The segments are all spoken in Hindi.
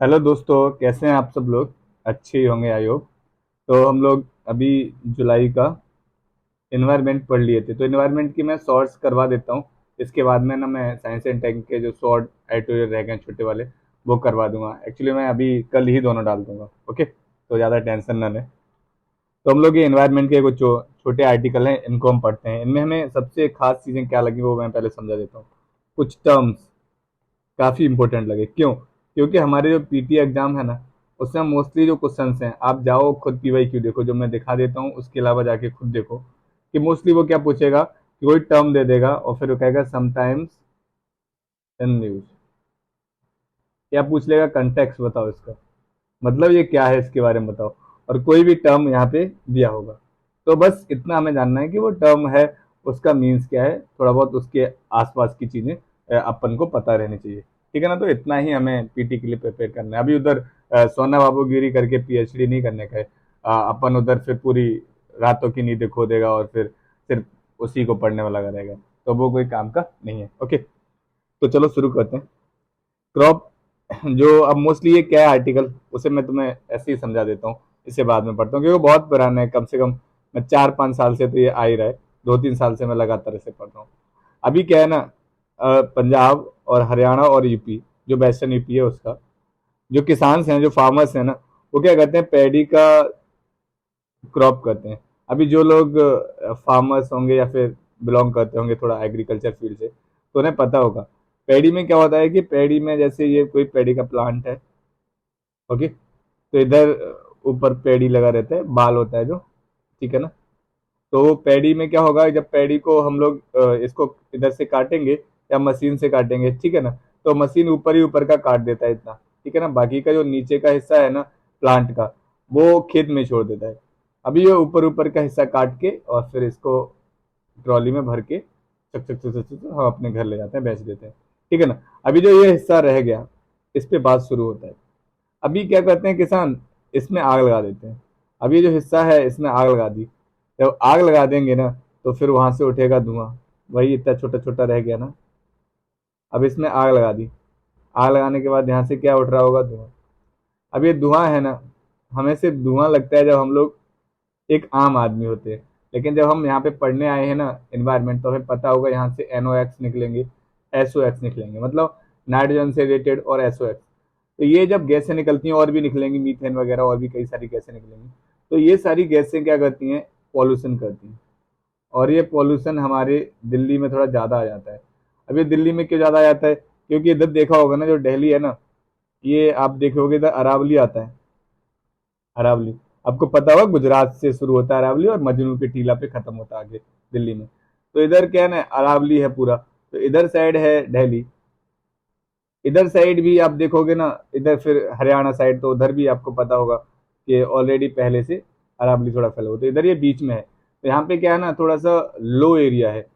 हेलो दोस्तों, कैसे हैं आप सब लोग। अच्छे ही होंगे आई होप। तो हम लोग अभी जुलाई का इन्वायरमेंट पढ़ लिए थे, तो इन्वायरमेंट की मैं शॉर्ट्स करवा देता हूँ। इसके बाद में ना मैं साइंस एंड टेक के जो शॉर्ट एडिटोरियल रह गए हैं छोटे वाले, वो करवा दूंगा। एक्चुअली मैं अभी कल ही दोनों डाल दूंगा। ओके, तो ज़्यादा टेंशन ना लें। तो हम लोग ये इन्वायरमेंट के कुछ छोटे आर्टिकल हैं, इनको हम पढ़ते हैं। इनमें हमें सबसे खास चीज़ें क्या लगी वो मैं पहले समझा देता हूँ। कुछ टर्म्स काफ़ी इंपॉर्टेंट लगे। क्यों? क्योंकि हमारे जो पीटी एग्जाम है ना, उसमें मोस्टली जो क्वेश्चंस हैं, आप जाओ खुद पीवाई क्यू देखो, जो मैं दिखा देता हूँ, उसके अलावा जाके खुद देखो कि मोस्टली वो क्या पूछेगा कि कोई टर्म दे देगा और फिर वो कहेगा समटाइम्स इन न्यूज, या पूछ लेगा कंटेक्स्ट बताओ इसका, मतलब ये क्या है, इसके बारे में बताओ। और कोई भी टर्म यहाँ पे दिया होगा। तो बस इतना हमें जानना है कि वो टर्म है, उसका मीन्स क्या है, थोड़ा बहुत उसके आसपास की चीजें अपन को पता रहनी चाहिए। ठीक है ना। तो इतना ही हमें पीटी के लिए प्रिपेयर करना है। अभी उधर सोना बाबूगिरी करके पीएचडी नहीं करने का है। अपन उधर फिर पूरी रातों की नींद खो देगा और फिर सिर्फ उसी को पढ़ने में लगा रहेगा, तो वो कोई काम का नहीं है। ओके, तो चलो शुरू करते हैं। क्रॉप, जो अब मोस्टली ये क्या है आर्टिकल, उसे मैं तुम्हें ऐसे ही समझा देता हूँ। इसे बाद में पढ़ता हूँ क्योंकि वो बहुत पुराना है। कम से कम मैं 4-5 साल से तो ये आ ही रहा है। 2-3 साल से मैं लगातार इसे पढ़ रहा हूँ। अभी क्या है ना, पंजाब और हरियाणा और यूपी, जो वेस्टर्न यूपी है उसका, जो किसान हैं, जो फार्मर्स हैं ना, वो क्या करते हैं, पैडी का क्रॉप करते हैं। अभी जो लोग फार्मर्स होंगे या फिर बिलोंग करते होंगे थोड़ा एग्रीकल्चर फील्ड से, तो उन्हें पता होगा पैडी में क्या होता है। कि पैडी में जैसे ये कोई पैडी का प्लांट है, ओके, तो इधर ऊपर पैडी लगा रहता है, बाल होता है जो, ठीक है ना। तो पैडी में क्या होगा, जब पैडी को हम लोग इसको इधर से काटेंगे या मशीन से काटेंगे, ठीक है ना, तो मशीन ऊपर ही ऊपर का काट देता है इतना, ठीक है ना। बाकी का जो नीचे का हिस्सा है ना प्लांट का, वो खेत में छोड़ देता है। अभी ये ऊपर ऊपर का हिस्सा काट के और फिर इसको ट्रॉली में भर के चक चक चक चक चक हम अपने घर ले जाते हैं, बेच देते हैं, ठीक है ना। अभी जो ये हिस्सा रह गया, इस पे बात शुरू होता है। अभी क्या करते हैं किसान, इसमें आग लगा देते हैं। अब ये जो हिस्सा है इसमें आग लगा दी, जब आग लगा देंगे ना, तो फिर वहां से उठेगा धुआं। वही इतना छोटा छोटा रह गया ना। अब इसमें आग लगा दी, आग लगाने के बाद यहाँ से क्या उठ रहा होगा, धुआं। अब ये धुआं है ना, हमें सिर्फ धुआं लगता है जब हम लोग एक आम आदमी होते हैं। लेकिन जब हम यहाँ पे पढ़ने आए हैं ना इन्वायरमेंट, तो हमें पता होगा यहाँ से NOx निकलेंगे, SOx निकलेंगे, मतलब नाइट्रोजन से रिलेटेड, और SOx। तो ये जब गैसें निकलती हैं, और भी निकलेंगी, मीथेन वगैरह और भी कई सारी गैसें निकलेंगी। तो ये सारी गैसें क्या करती हैं, पॉल्यूशन करती हैं। और ये पॉल्यूशन हमारे दिल्ली में थोड़ा ज़्यादा आ जाता है। अब ये दिल्ली में क्यों ज़्यादा आ जाता है, क्योंकि इधर देखा होगा ना, जो दिल्ली है ना, ये आप देखोगे इधर अरावली आता है। अरावली, आपको पता होगा गुजरात से शुरू होता है अरावली, और मजनू के टीला पे खत्म होता है आगे दिल्ली में। तो इधर क्या है ना, अरावली है पूरा। तो इधर साइड है दिल्ली। इधर साइड भी आप देखोगे ना, इधर फिर हरियाणा साइड, तो उधर भी आपको पता होगा कि ऑलरेडी पहले से अरावली थोड़ा फैला हुआ। तो इधर ये बीच में है। तो यहाँ पे क्या है ना, थोड़ा सा लो एरिया है।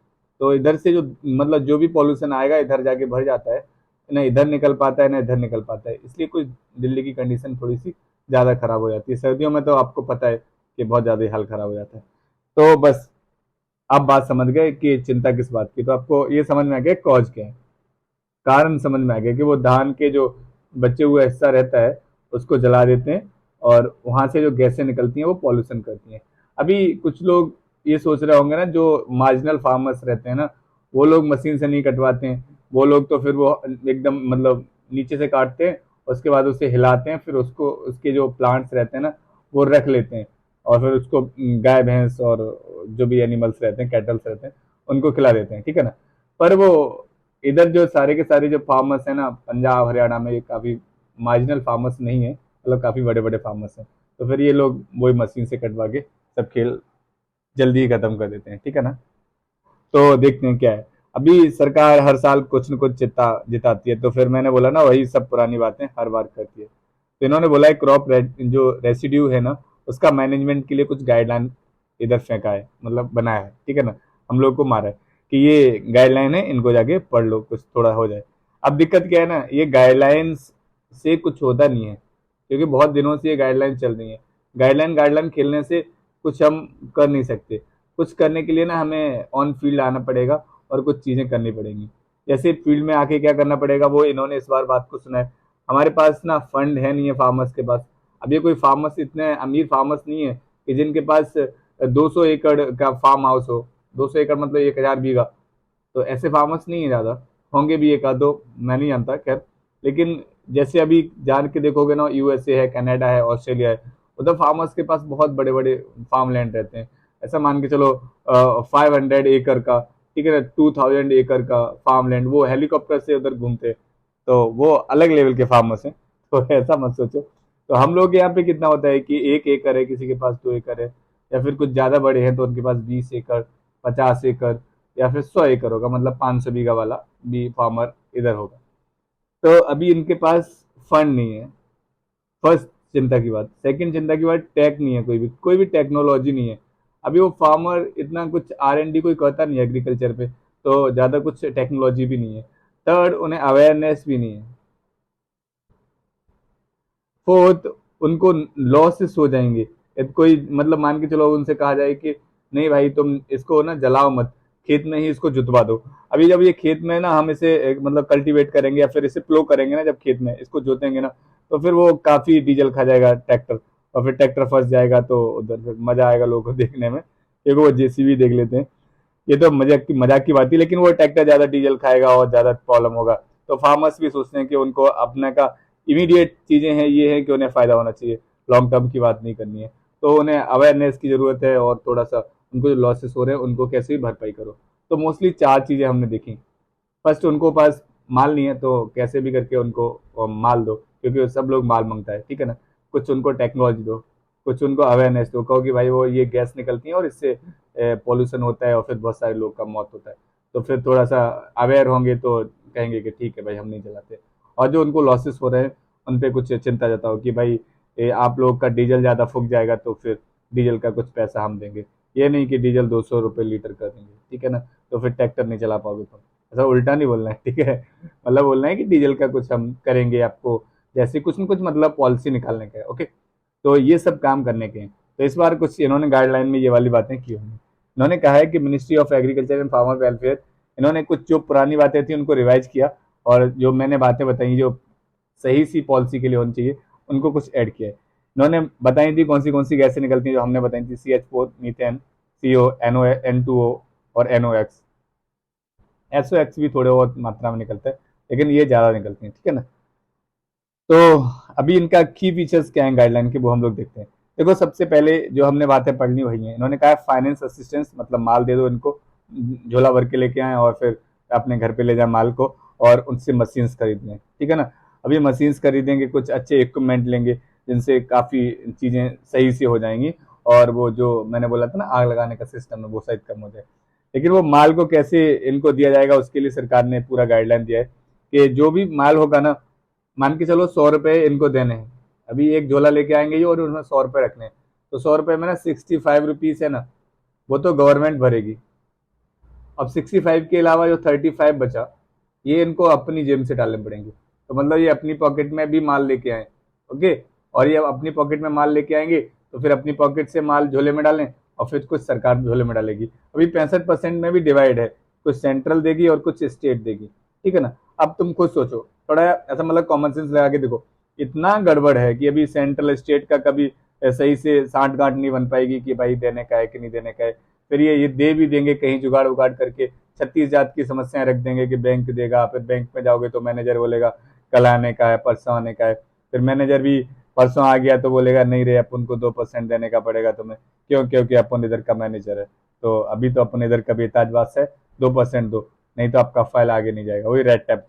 तो इधर से जो मतलब जो भी पॉल्यूशन आएगा इधर जाके भर जाता है, ना इधर निकल पाता है ना इधर निकल पाता है। इसलिए कुछ दिल्ली की कंडीशन थोड़ी सी ज़्यादा खराब हो जाती है। सर्दियों में तो आपको पता है कि बहुत ज़्यादा ही हाल खराब हो जाता है। तो बस आप बात समझ गए कि चिंता किस बात की। तो आपको ये समझ में आ गया कॉज क्या है, कारण समझ में आ गया कि वो धान के जो बचे हुए हिस्सा रहता है उसको जला देते हैं, और वहां से जो गैसें निकलती हैं वो पॉल्यूशन करती हैं। अभी कुछ लोग ये सोच रहे होंगे ना, जो मार्जिनल फार्मर्स रहते हैं ना, वो लोग मशीन से नहीं कटवाते हैं। वो लोग तो फिर वो एकदम मतलब नीचे से काटते हैं, उसके बाद उसे हिलाते हैं, फिर उसको उसके जो प्लांट्स रहते हैं ना वो रख लेते हैं, और फिर उसको गाय भैंस और जो भी एनिमल्स रहते हैं, कैटल्स रहते हैं, उनको खिला देते हैं, ठीक है ना। पर वो इधर जो सारे के सारे जो फार्मर्स हैं ना पंजाब हरियाणा में, ये काफ़ी मार्जिनल फार्मर्स नहीं है, मतलब काफ़ी बड़े बड़े फार्मर्स हैं। तो फिर ये लोग वही मशीन से कटवा के सब खेल जल्दी ही खत्म कर देते हैं, ठीक है ना। तो देखते हैं क्या है। अभी सरकार हर साल कुछ न कुछ जिताती है, तो फिर मैंने बोला ना, वही सब पुरानी बातें हर बार करती है। तो इन्होंने बोला है क्रॉप जो रेसिड्यू है ना, उसका मैनेजमेंट के लिए कुछ गाइडलाइन इधर फेंका है, मतलब बनाया है, ठीक है ना। हम लोग को मारा है कि ये गाइडलाइन है, इनको जाके पढ़ लो, कुछ थोड़ा हो जाए। अब दिक्कत क्या है ना, ये गाइडलाइंस से कुछ होता नहीं है, क्योंकि बहुत दिनों से ये गाइडलाइन चल रही है। गाइडलाइन गाइडलाइन खेलने से कुछ हम कर नहीं सकते। कुछ करने के लिए ना हमें ऑन फील्ड आना पड़ेगा और कुछ चीज़ें करनी पड़ेंगी। जैसे फील्ड में आके क्या करना पड़ेगा, वो इन्होंने इस बार बात को सुना है। हमारे पास ना फंड है नहीं है फार्मर्स के पास। अब ये कोई फार्मर्स, इतने अमीर फार्मर्स नहीं है कि जिनके पास 200 एकड़ का फार्म हाउस हो। 200 एकड़ मतलब 1000 बीघा। तो ऐसे फार्मर्स नहीं है ज़्यादा। होंगे भी एक आध दो, मैं नहीं जानता, खैर। लेकिन जैसे अभी जान के देखोगे ना, यूएसए है, कनाडा है, ऑस्ट्रेलिया है, उधर फार्मर्स के पास बहुत बड़े बड़े फार्म लैंड रहते हैं। ऐसा मान के चलो 500 एकड़ का, ठीक है ना, 2000 एकड़ का फार्म लैंड, वो हेलीकॉप्टर से उधर घूमते हैं। तो वो अलग लेवल के फार्मर्स हैं। तो ऐसा मत सोचो। तो हम लोग यहाँ पे कितना होता है कि 1 एकड़ है, किसी के पास 2 एकड़ है, या फिर कुछ ज्यादा बड़े हैं तो उनके पास 20 एकड़, 50 एकड़, या फिर 100 एकड़ होगा, मतलब 500 बीघा वाला भी फार्मर इधर होगा। तो अभी इनके पास फंड नहीं है, फर्स्ट चिंता की बात। सेकंड चिंता की बात, टेक नहीं है, कोई भी टेक्नोलॉजी नहीं है। अभी वो फार्मर इतना कुछ R&D कोई करता नहीं है एग्रीकल्चर पे, तो ज़्यादा कुछ टेक्नोलॉजी भी नहीं है। थर्ड, उन्हें अवेयरनेस भी नहीं है। फोर्थ, उनको लॉसेस हो जाएंगे। यदि कोई मतलब मान के चलो उनसे कहा जाए कि नहीं भाई तुम इसको ना जलाओ मत, खेत में ही इसको जुतवा दो। अभी जब ये खेत में ना हम इसे मतलब कल्टीवेट करेंगे या फिर इसे प्लो करेंगे ना, जब खेत में इसको जोतेंगे ना, तो फिर वो काफी डीजल खा जाएगा ट्रैक्टर, और फिर ट्रैक्टर फंस जाएगा। तो उधर फिर मजा आएगा लोगों को देखने में। एक वो जेसीबी देख लेते हैं। ये तो मजाक की बात थी, लेकिन वो ट्रैक्टर ज्यादा डीजल खाएगा और ज्यादा प्रॉब्लम होगा। तो फार्मर्स भी सोचते हैं कि उनको अपने का इमीडिएट चीजें हैं, ये है कि उन्हें फायदा होना चाहिए, लॉन्ग टर्म की बात नहीं करनी है। तो उन्हें अवेयरनेस की जरूरत है, और थोड़ा सा उनको जो लॉसेस हो रहे हैं उनको कैसे भी भरपाई करो। तो मोस्टली 4 चीजें हमने देखी। फर्स्ट, उनको पास माल नहीं है, तो कैसे भी करके उनको माल दो, क्योंकि सब लोग माल मांगता है, ठीक है ना। कुछ उनको टेक्नोलॉजी दो, कुछ उनको अवेयरनेस दो, कहो कि भाई वो ये गैस निकलती है और इससे पॉल्यूशन होता है और फिर बहुत सारे लोग का मौत होता है। तो फिर थोड़ा सा अवेयर होंगे तो कहेंगे कि ठीक है भाई, हम नहीं जलाते। और जो उनको लॉसेस हो रहे हैं उन पे कुछ चिंता जताओ कि भाई आप लोग का डीजल ज़्यादा फूक जाएगा, तो फिर डीजल का कुछ पैसा हम देंगे। ये नहीं कि डीजल 200 रुपये लीटर कर देंगे, ठीक है ना। तो फिर ट्रैक्टर नहीं चला पाओगे तुम। ऐसा उल्टा नहीं बोलना है, ठीक है। मतलब बोलना है कि डीजल का कुछ हम करेंगे आपको, जैसे कुछ न कुछ मतलब पॉलिसी निकालने का है, ओके। तो ये सब काम करने के हैं। तो इस बार कुछ इन्होंने गाइडलाइन में ये वाली बातें की होंगी। इन्होंने कहा है कि ministry of agriculture and farmer welfare, इन्होंने कुछ जो पुरानी बातें थी उनको रिवाइज किया, और जो मैंने बातें बताई जो सही सी पॉलिसी के लिए होनी चाहिए, उनको कुछ ऐड किया है। इन्होंने बताई थी कौन सी गैसें निकलती हैं, जो हमने बताई थी, CH4, मीथेन, CO, N2O और NOx। SOx भी थोड़े बहुत मात्रा में निकलता है, लेकिन ये ज़्यादा निकलती हैं, ठीक है ना। तो अभी इनका की फीचर्स क्या है गाइडलाइन के, वो हम लोग देखते हैं। देखो, सबसे पहले जो हमने बातें पढ़नी वही है। इन्होंने कहा फाइनेंस असिस्टेंस, मतलब माल दे दो इनको, झोला भर के लेके आए और फिर अपने घर पे ले जाए माल को, और उनसे मशीन्स खरीद लें, ठीक है ना। अभी मशीन्स खरीदेंगे, कुछ अच्छे इक्विपमेंट लेंगे, जिनसे काफ़ी चीज़ें सही से हो जाएंगी, और वो जो मैंने बोला था ना आग लगाने का सिस्टम है, वो शायद कम हो जाए। लेकिन वो माल को कैसे इनको दिया जाएगा, उसके लिए सरकार ने पूरा गाइडलाइन दिया है कि जो भी माल होगा ना, मान के चलो 100 रुपए इनको देने हैं। अभी एक झोला लेके आएंगे ये, और उसमें 100 रुपए रखने हैं। तो 100 रुपए में ना 65 रुपीज है ना, वो तो गवर्नमेंट भरेगी। अब 65 के अलावा जो 35 बचा, ये इनको अपनी जेब से डालने पड़ेंगे। तो मतलब ये अपनी पॉकेट में भी माल लेके आए, ओके। और ये अपनी पॉकेट में माल लेके आएंगे, तो फिर अपनी पॉकेट से माल झोले में डालें, और फिर कुछ सरकार झोले में डालेगी। अभी 65% में भी डिवाइड है, कुछ सेंट्रल देगी और कुछ स्टेट देगी, ठीक है ना। अब तुम खुद सोचो, थोड़ा ऐसा मतलब कॉमन सेंस लगा के देखो। इतना गड़बड़ है कि अभी सेंट्रल स्टेट का कभी सही से साठ गांठ नहीं बन पाएगी कि भाई देने का है कि नहीं देने का है। फिर ये दे भी देंगे कहीं जुगाड़ उगाड़ करके, 36 जात की समस्याएं रख देंगे कि बैंक देगा। फिर बैंक में जाओगे तो मैनेजर बोलेगा कल आने का है, परसों आने का है। फिर मैनेजर भी परसों आ गया तो बोलेगा नहीं रे, अपन को 2% देने का पड़ेगा तुम्हें। क्यों? क्योंकि अपन इधर का मैनेजर है। तो अभी तो अपन इधर का बेताज है, 2% दो, नहीं तो आपका फाइल आगे नहीं जाएगा। वही रेड टैप।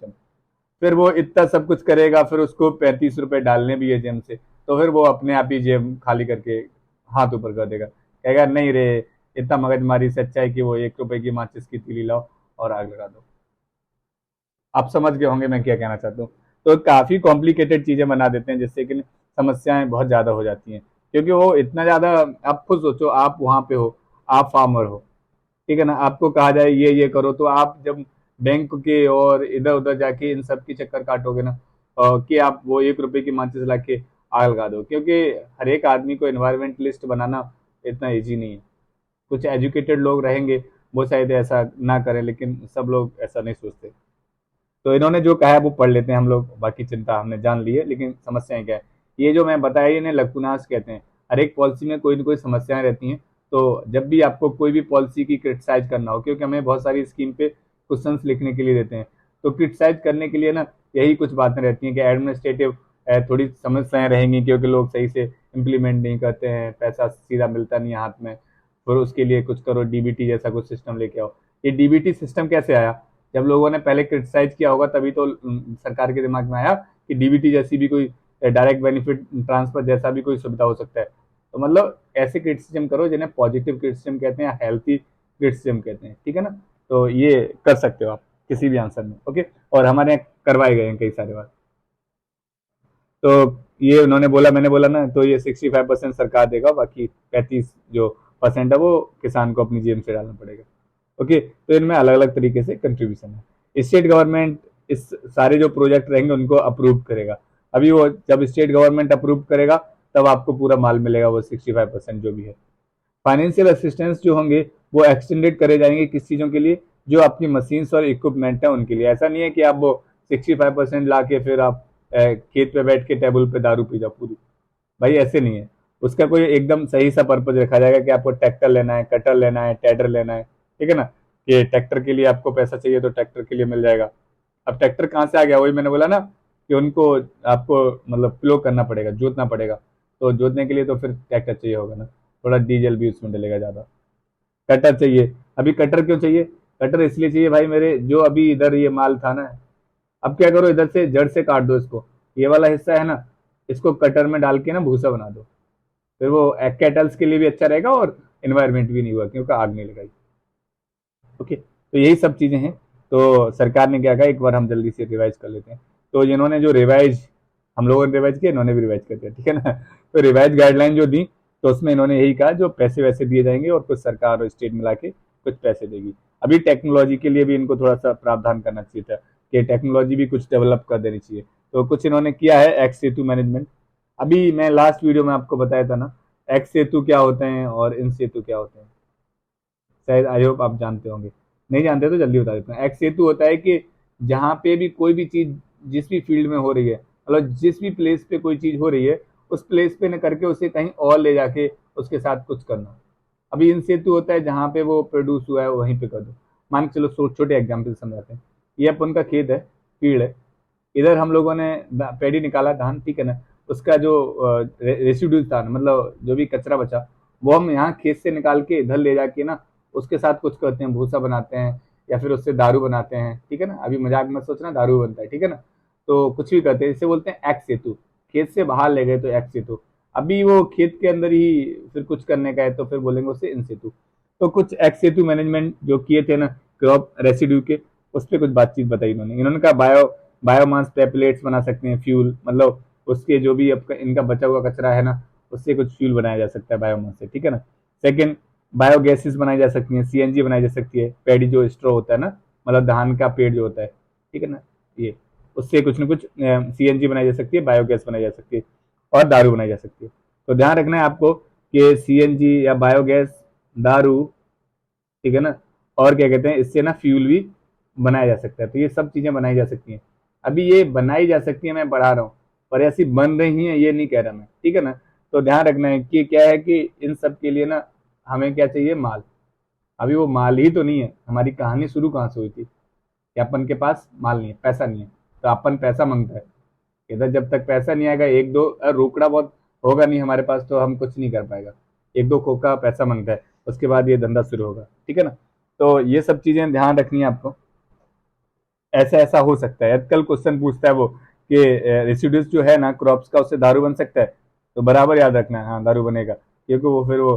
फिर वो इतना सब कुछ करेगा, फिर उसको 35 रुपए डालने भी है जेब से, तो फिर वो अपने आप ही जेब खाली करके हाथ ऊपर कर देगा, कहेगा नहीं रे, इतना मगजमारी से अच्छा है कि वो 1 रुपए की माचिस की तीली लाओ और आग लगा दो। आप समझ गए होंगे मैं क्या कहना चाहता हूँ। तो काफी कॉम्प्लिकेटेड चीजें बना देते हैं, जिससे कि समस्याएं बहुत ज्यादा हो जाती हैं, क्योंकि वो इतना ज्यादा। आप खुद सोचो, आप वहां पे हो, आप फार्मर हो, ठीक है ना। आपको कहा जाए ये करो, तो आप जब बैंक के और इधर उधर जाके इन सब की चक्कर काटोगे ना, कि आप वो 1 रुपए की माचिस ला के आग लगा दो, क्योंकि हर एक आदमी को एनवायरमेंटलिस्ट बनाना इतना इजी नहीं है। कुछ एजुकेटेड लोग रहेंगे, वो शायद ऐसा ना करें, लेकिन सब लोग ऐसा नहीं सोचते। तो इन्होंने जो कहा है वो पढ़ लेते हैं हम लोग, बाकी चिंता हमने जान ली है, लेकिन समस्याएं क्या है ये जो मैं बताया, इन्हें लकुनास कहते हैं। हर एक पॉलिसी में कोई ना कोई समस्याएं रहती हैं। तो जब भी आपको कोई भी पॉलिसी की क्रिटिसाइज करना हो, क्योंकि हमें बहुत सारी स्कीम पे क्वेश्चंस लिखने के लिए देते हैं, तो क्रिटिसाइज करने के लिए ना यही कुछ बातें रहती हैं कि एडमिनिस्ट्रेटिव थोड़ी समस्याएं रहेंगी, क्योंकि लोग सही से इम्प्लीमेंट नहीं करते हैं, पैसा सीधा मिलता नहीं है हाथ में, फिर उसके लिए कुछ करो, डीबीटी जैसा कुछ सिस्टम लेके आओ। ये डीबीटी सिस्टम कैसे आया? जब लोगों ने पहले क्रिटिसाइज किया होगा तभी तो सरकार के दिमाग में आया कि डीबीटी जैसी भी कोई डायरेक्ट बेनिफिट ट्रांसफर जैसा भी कोई सुविधा हो सकता है। तो मतलब ऐसे क्रिटिसिज्म करो जिन्हें पॉजिटिव क्रिटिसिज्म कहते हैं, हेल्थी क्रिटिसिज्म कहते हैं, ठीक है ना। तो ये कर सकते हो आप किसी भी आंसर में, ओके। और हमारे यहाँ करवाए गए हैं कई सारे बार। तो ये उन्होंने बोला, मैंने बोला ना, तो ये 65% सरकार देगा, बाकी 35% है वो किसान को अपनी जेब से डालना पड़ेगा, ओके। तो इनमें अलग अलग तरीके से कंट्रीब्यूशन है। स्टेट गवर्नमेंट इस सारे जो प्रोजेक्ट रहेंगे उनको अप्रूव करेगा। अभी वो जब स्टेट गवर्नमेंट अप्रूव करेगा तब आपको पूरा माल मिलेगा, वो 65% जो भी है। फाइनेंशियल असिस्टेंस जो होंगे वो एक्सटेंडेड करे जाएंगे किस चीज़ों के लिए, जो आपकी मशीन्स और इक्विपमेंट है उनके लिए। ऐसा नहीं है कि आप वो 65% ला के फिर आप खेत पे बैठ के टेबल पे दारू पी जाओ पूरी, भाई ऐसे नहीं है। उसका कोई एकदम सही सा पर्पज रखा जाएगा कि आपको ट्रैक्टर लेना है, कटर लेना है, टेडर लेना है, ठीक है ना। कि ट्रैक्टर के लिए आपको पैसा चाहिए तो ट्रैक्टर के लिए मिल जाएगा। अब ट्रैक्टर कहाँ से आ गया, वही मैंने बोला ना कि उनको आपको मतलब प्लो करना पड़ेगा, जोतना पड़ेगा। तो जोतने के लिए तो फिर ट्रैक्टर चाहिए होगा ना, थोड़ा डीजल भी उसमें डलेगा ज़्यादा। कटर चाहिए। अभी कटर क्यों चाहिए? कटर इसलिए चाहिए भाई, मेरे जो अभी इधर ये माल था ना, अब क्या करो, इधर से जड़ से काट दो इसको, ये वाला हिस्सा है ना, इसको कटर में डाल के ना भूसा बना दो, फिर वो कैटल्स के लिए भी अच्छा रहेगा और इन्वायरमेंट भी नहीं हुआ क्योंकि आग नहीं लगाई, ओके। तो यही सब चीज़ें हैं। तो सरकार ने क्या कहा, एक बार हम जल्दी से रिवाइज कर लेते हैं। तो इन्होंने जो रिवाइज, हम लोगों ने रिवाइज किया, इन्होंने भी रिवाइज कर दिया, ठीक है ना। तो रिवाइज गाइडलाइन जो दी, तो उसमें इन्होंने यही कहा जो पैसे वैसे दिए जाएंगे और कुछ सरकार और स्टेट मिला के कुछ पैसे देगी। अभी टेक्नोलॉजी के लिए भी इनको थोड़ा सा प्रावधान करना चाहिए था कि टेक्नोलॉजी भी कुछ डेवलप कर देनी चाहिए। तो कुछ इन्होंने किया है, एक्स सेतु मैनेजमेंट। अभी मैं लास्ट वीडियो में आपको बताया था ना, एक्स सेतु क्या होते हैं और इन सेतु क्या होते हैं, शायद आई होप आप जानते होंगे। नहीं जानते तो जल्दी बता देता हूँ। एक्स सेतु होता है कि जहाँ पे भी कोई भी चीज़ जिस भी फील्ड में हो रही है, मतलब जिस भी प्लेस पे कोई चीज़ हो रही है, उस प्लेस पे न करके उसे कहीं और ले जाके उसके साथ कुछ करना। अभी इन सेतु होता है जहाँ पे वो प्रोड्यूस हुआ है वहीं पे कर दो। मान के चलो छोटे एग्जाम्पल समझाते हैं। ये अपन का खेत है, फील्ड है, इधर हम लोगों ने पैडी निकाला, धान, ठीक है ना। उसका जो रेसिड्यूज था, मतलब जो भी कचरा बचा, वो हम यहाँ खेत से निकाल के इधर ले जाके ना उसके साथ कुछ करते हैं, भूसा बनाते हैं या फिर उससे दारू बनाते हैं, ठीक है ना। अभी मजाक मत सोचना, दारू बनता है, ठीक है ना। तो कुछ भी करते हैं, इसे बोलते हैं एक्स सेतु। खेत से बाहर ले गए तो एक्स सेतु। अभी वो खेत के अंदर ही फिर कुछ करने का है तो फिर बोलेंगे उसे इन सेतु। तो कुछ एक्स सेतु मैनेजमेंट जो किए थे ना क्रॉप रेसिड्यू के, उस पर कुछ बातचीत बताई इन्होंने कहा बायोमास टेम्पलेट्स बना सकते हैं, फ्यूल, मतलब उसके जो भी आपका इनका बचा हुआ कचरा है ना, उससे कुछ फ्यूल बनाया जा सकता है बायोमास से, ठीक है ना। सेकंड, बायोगैसेस बनाई जा सकती हैं, सीएनजी बनाई जा सकती है, पैडी जो स्ट्रॉ होता है ना, मतलब धान का पेड़ जो होता है, ठीक है ना, ये उससे कुछ ना कुछ सीएनजी बनाई जा सकती है, बायोगैस बनाई जा सकती है और दारू बनाई जा सकती है। तो ध्यान रखना है आपको कि सीएनजी या बायोगैस, दारू, ठीक है ना, और क्या कहते हैं, इससे ना फ्यूल भी बनाया जा सकता है। तो ये सब चीज़ें बनाई जा सकती हैं। अभी ये बनाई जा सकती है, मैं बढ़ा रहा हूँ, पर ऐसी बन रही हैं ये नहीं कह रहा मैं, ठीक है ना। तो ध्यान रखना है कि क्या है कि इन सब के लिए ना हमें क्या चाहिए, माल। अभी वो माल ही तो नहीं है, हमारी कहानी शुरू कहाँ से हुई थी कि अपन के पास माल नहीं है, पैसा नहीं है, तो अपन पैसा मांगता है। इधर जब तक पैसा नहीं आएगा, एक दो रोकड़ा बहुत होगा नहीं हमारे पास, तो हम कुछ नहीं कर पाएगा। एक दो खोखा पैसा मांगता है, उसके बाद ये धंधा शुरू होगा, ठीक है ना। तो ये सब चीजें ध्यान रखनी है आपको। ऐसा ऐसा हो सकता है, कल क्वेश्चन पूछता है वो कि रेसिड्यूज जो है ना क्रॉप्स का, उससे दारू बन सकता है, तो बराबर याद रखना है, हाँ दारू बनेगा, क्योंकि वो फिर वो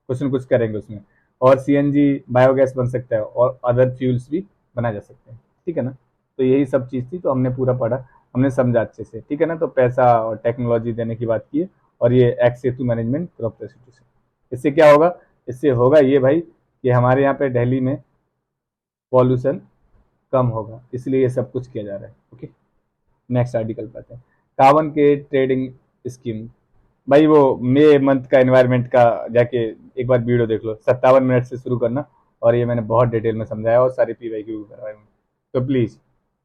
कुछ न कुछ करेंगे उसमें। और सीएनजी बायोगैस बन सकता है और अदर फ्यूल्स भी बनाए जा सकते हैं, ठीक है ना। तो यही सब चीज़ थी, तो हमने पूरा पढ़ा, हमने समझा अच्छे से, ठीक है ना। तो पैसा और टेक्नोलॉजी देने की बात की है, और ये एक्स सेतु मैनेजमेंट क्रॉप रेसिड्यू से, इससे क्या होगा, इससे होगा ये भाई कि हमारे यहाँ पे दिल्ली में पॉल्यूशन कम होगा, इसलिए ये सब कुछ किया जा रहा है, ओके। नेक्स्ट आर्टिकल पे आते हैं, कार्बन के ट्रेडिंग स्कीम। भाई वो मई मंथ का एनवायरनमेंट का जाके एक बार वीडियो देख लो, 57 मिनट से शुरू करना, और ये मैंने बहुत डिटेल में समझाया और सारे पीवाईक्यू करवाए हैं। तो प्लीज़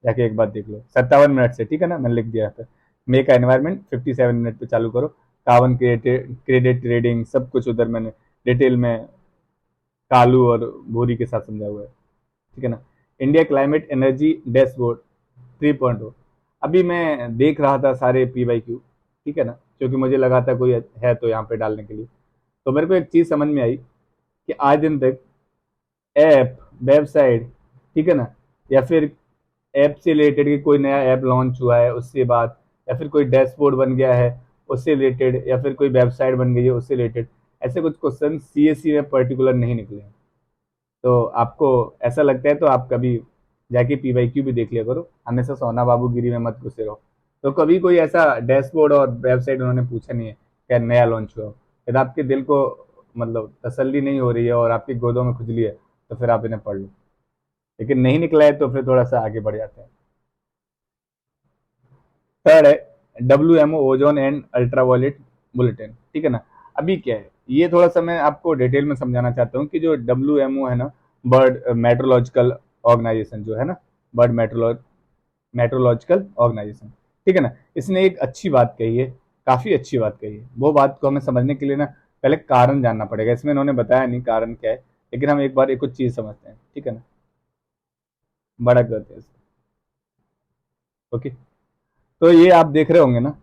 जाके एक बार देख लो, 57 मिनट से, ठीक है ना, मैंने लिख दिया है। मेक एनवायरमेंट 57 मिनट पे चालू करो। कार्बन क्रेडिट ट्रेडिंग सब कुछ उधर मैंने डिटेल में कालू और भूरी के साथ समझा हुआ है, ठीक है ना। India climate energy dashboard 3.0। अभी मैं देख रहा था सारे PYQ, ठीक है ना, क्योंकि मुझे लगा था कोई है तो यहाँ पे डालने के लिए। तो मेरे को एक चीज़ समझ में आई कि आज दिन तक ऐप, वेबसाइट, ठीक है ना, या फिर ऐप से रिलेटेड कि कोई नया ऐप लॉन्च हुआ है उससे बात, या फिर कोई डैशबोर्ड बन गया है उससे रिलेटेड, या फिर कोई वेबसाइट बन गई है उससे रिलेटेड, ऐसे कुछ क्वेश्चन CSC में पर्टिकुलर नहीं निकले हैं। तो आपको ऐसा लगता है तो आप कभी जाके PYQ भी देख लिया करो, हमेशा सोना बाबूगिरी में मत घुसे रहो। तो कभी कोई ऐसा डैशबोर्ड और वेबसाइट उन्होंने पूछा नहीं है क्या नया लॉन्च हुआ हो। यदि आपके दिल को मतलब तसल्ली नहीं हो रही है और आपकी गोदों में खुजली है तो फिर आप इन्हें पढ़ लो, लेकिन नहीं निकला है तो फिर थोड़ा सा आगे बढ़ जाते हैं। थर्ड है WMO ozone and ultraviolet bulletin, ठीक है ना। अभी क्या है, ये थोड़ा सा मैं आपको डिटेल में समझाना चाहता हूँ कि जो WMO है ना, बर्ड मेट्रोलॉजिकल ऑर्गेनाइजेशन जो है ना, बर्ड मेट्रोलॉजिकल ऑर्गेनाइजेशन, ठीक है ना, इसने एक अच्छी बात कही है, काफी अच्छी बात कही है। वो बात को हमें समझने के लिए ना पहले कारण जानना पड़ेगा। इसमें इन्होंने बताया नहीं कारण क्या है, लेकिन हम एक बार एक कुछ चीज समझते हैं, ठीक है ना, बड़ा करते हैं इसको। ओके, तो ये आप देख रहे होंगे ना,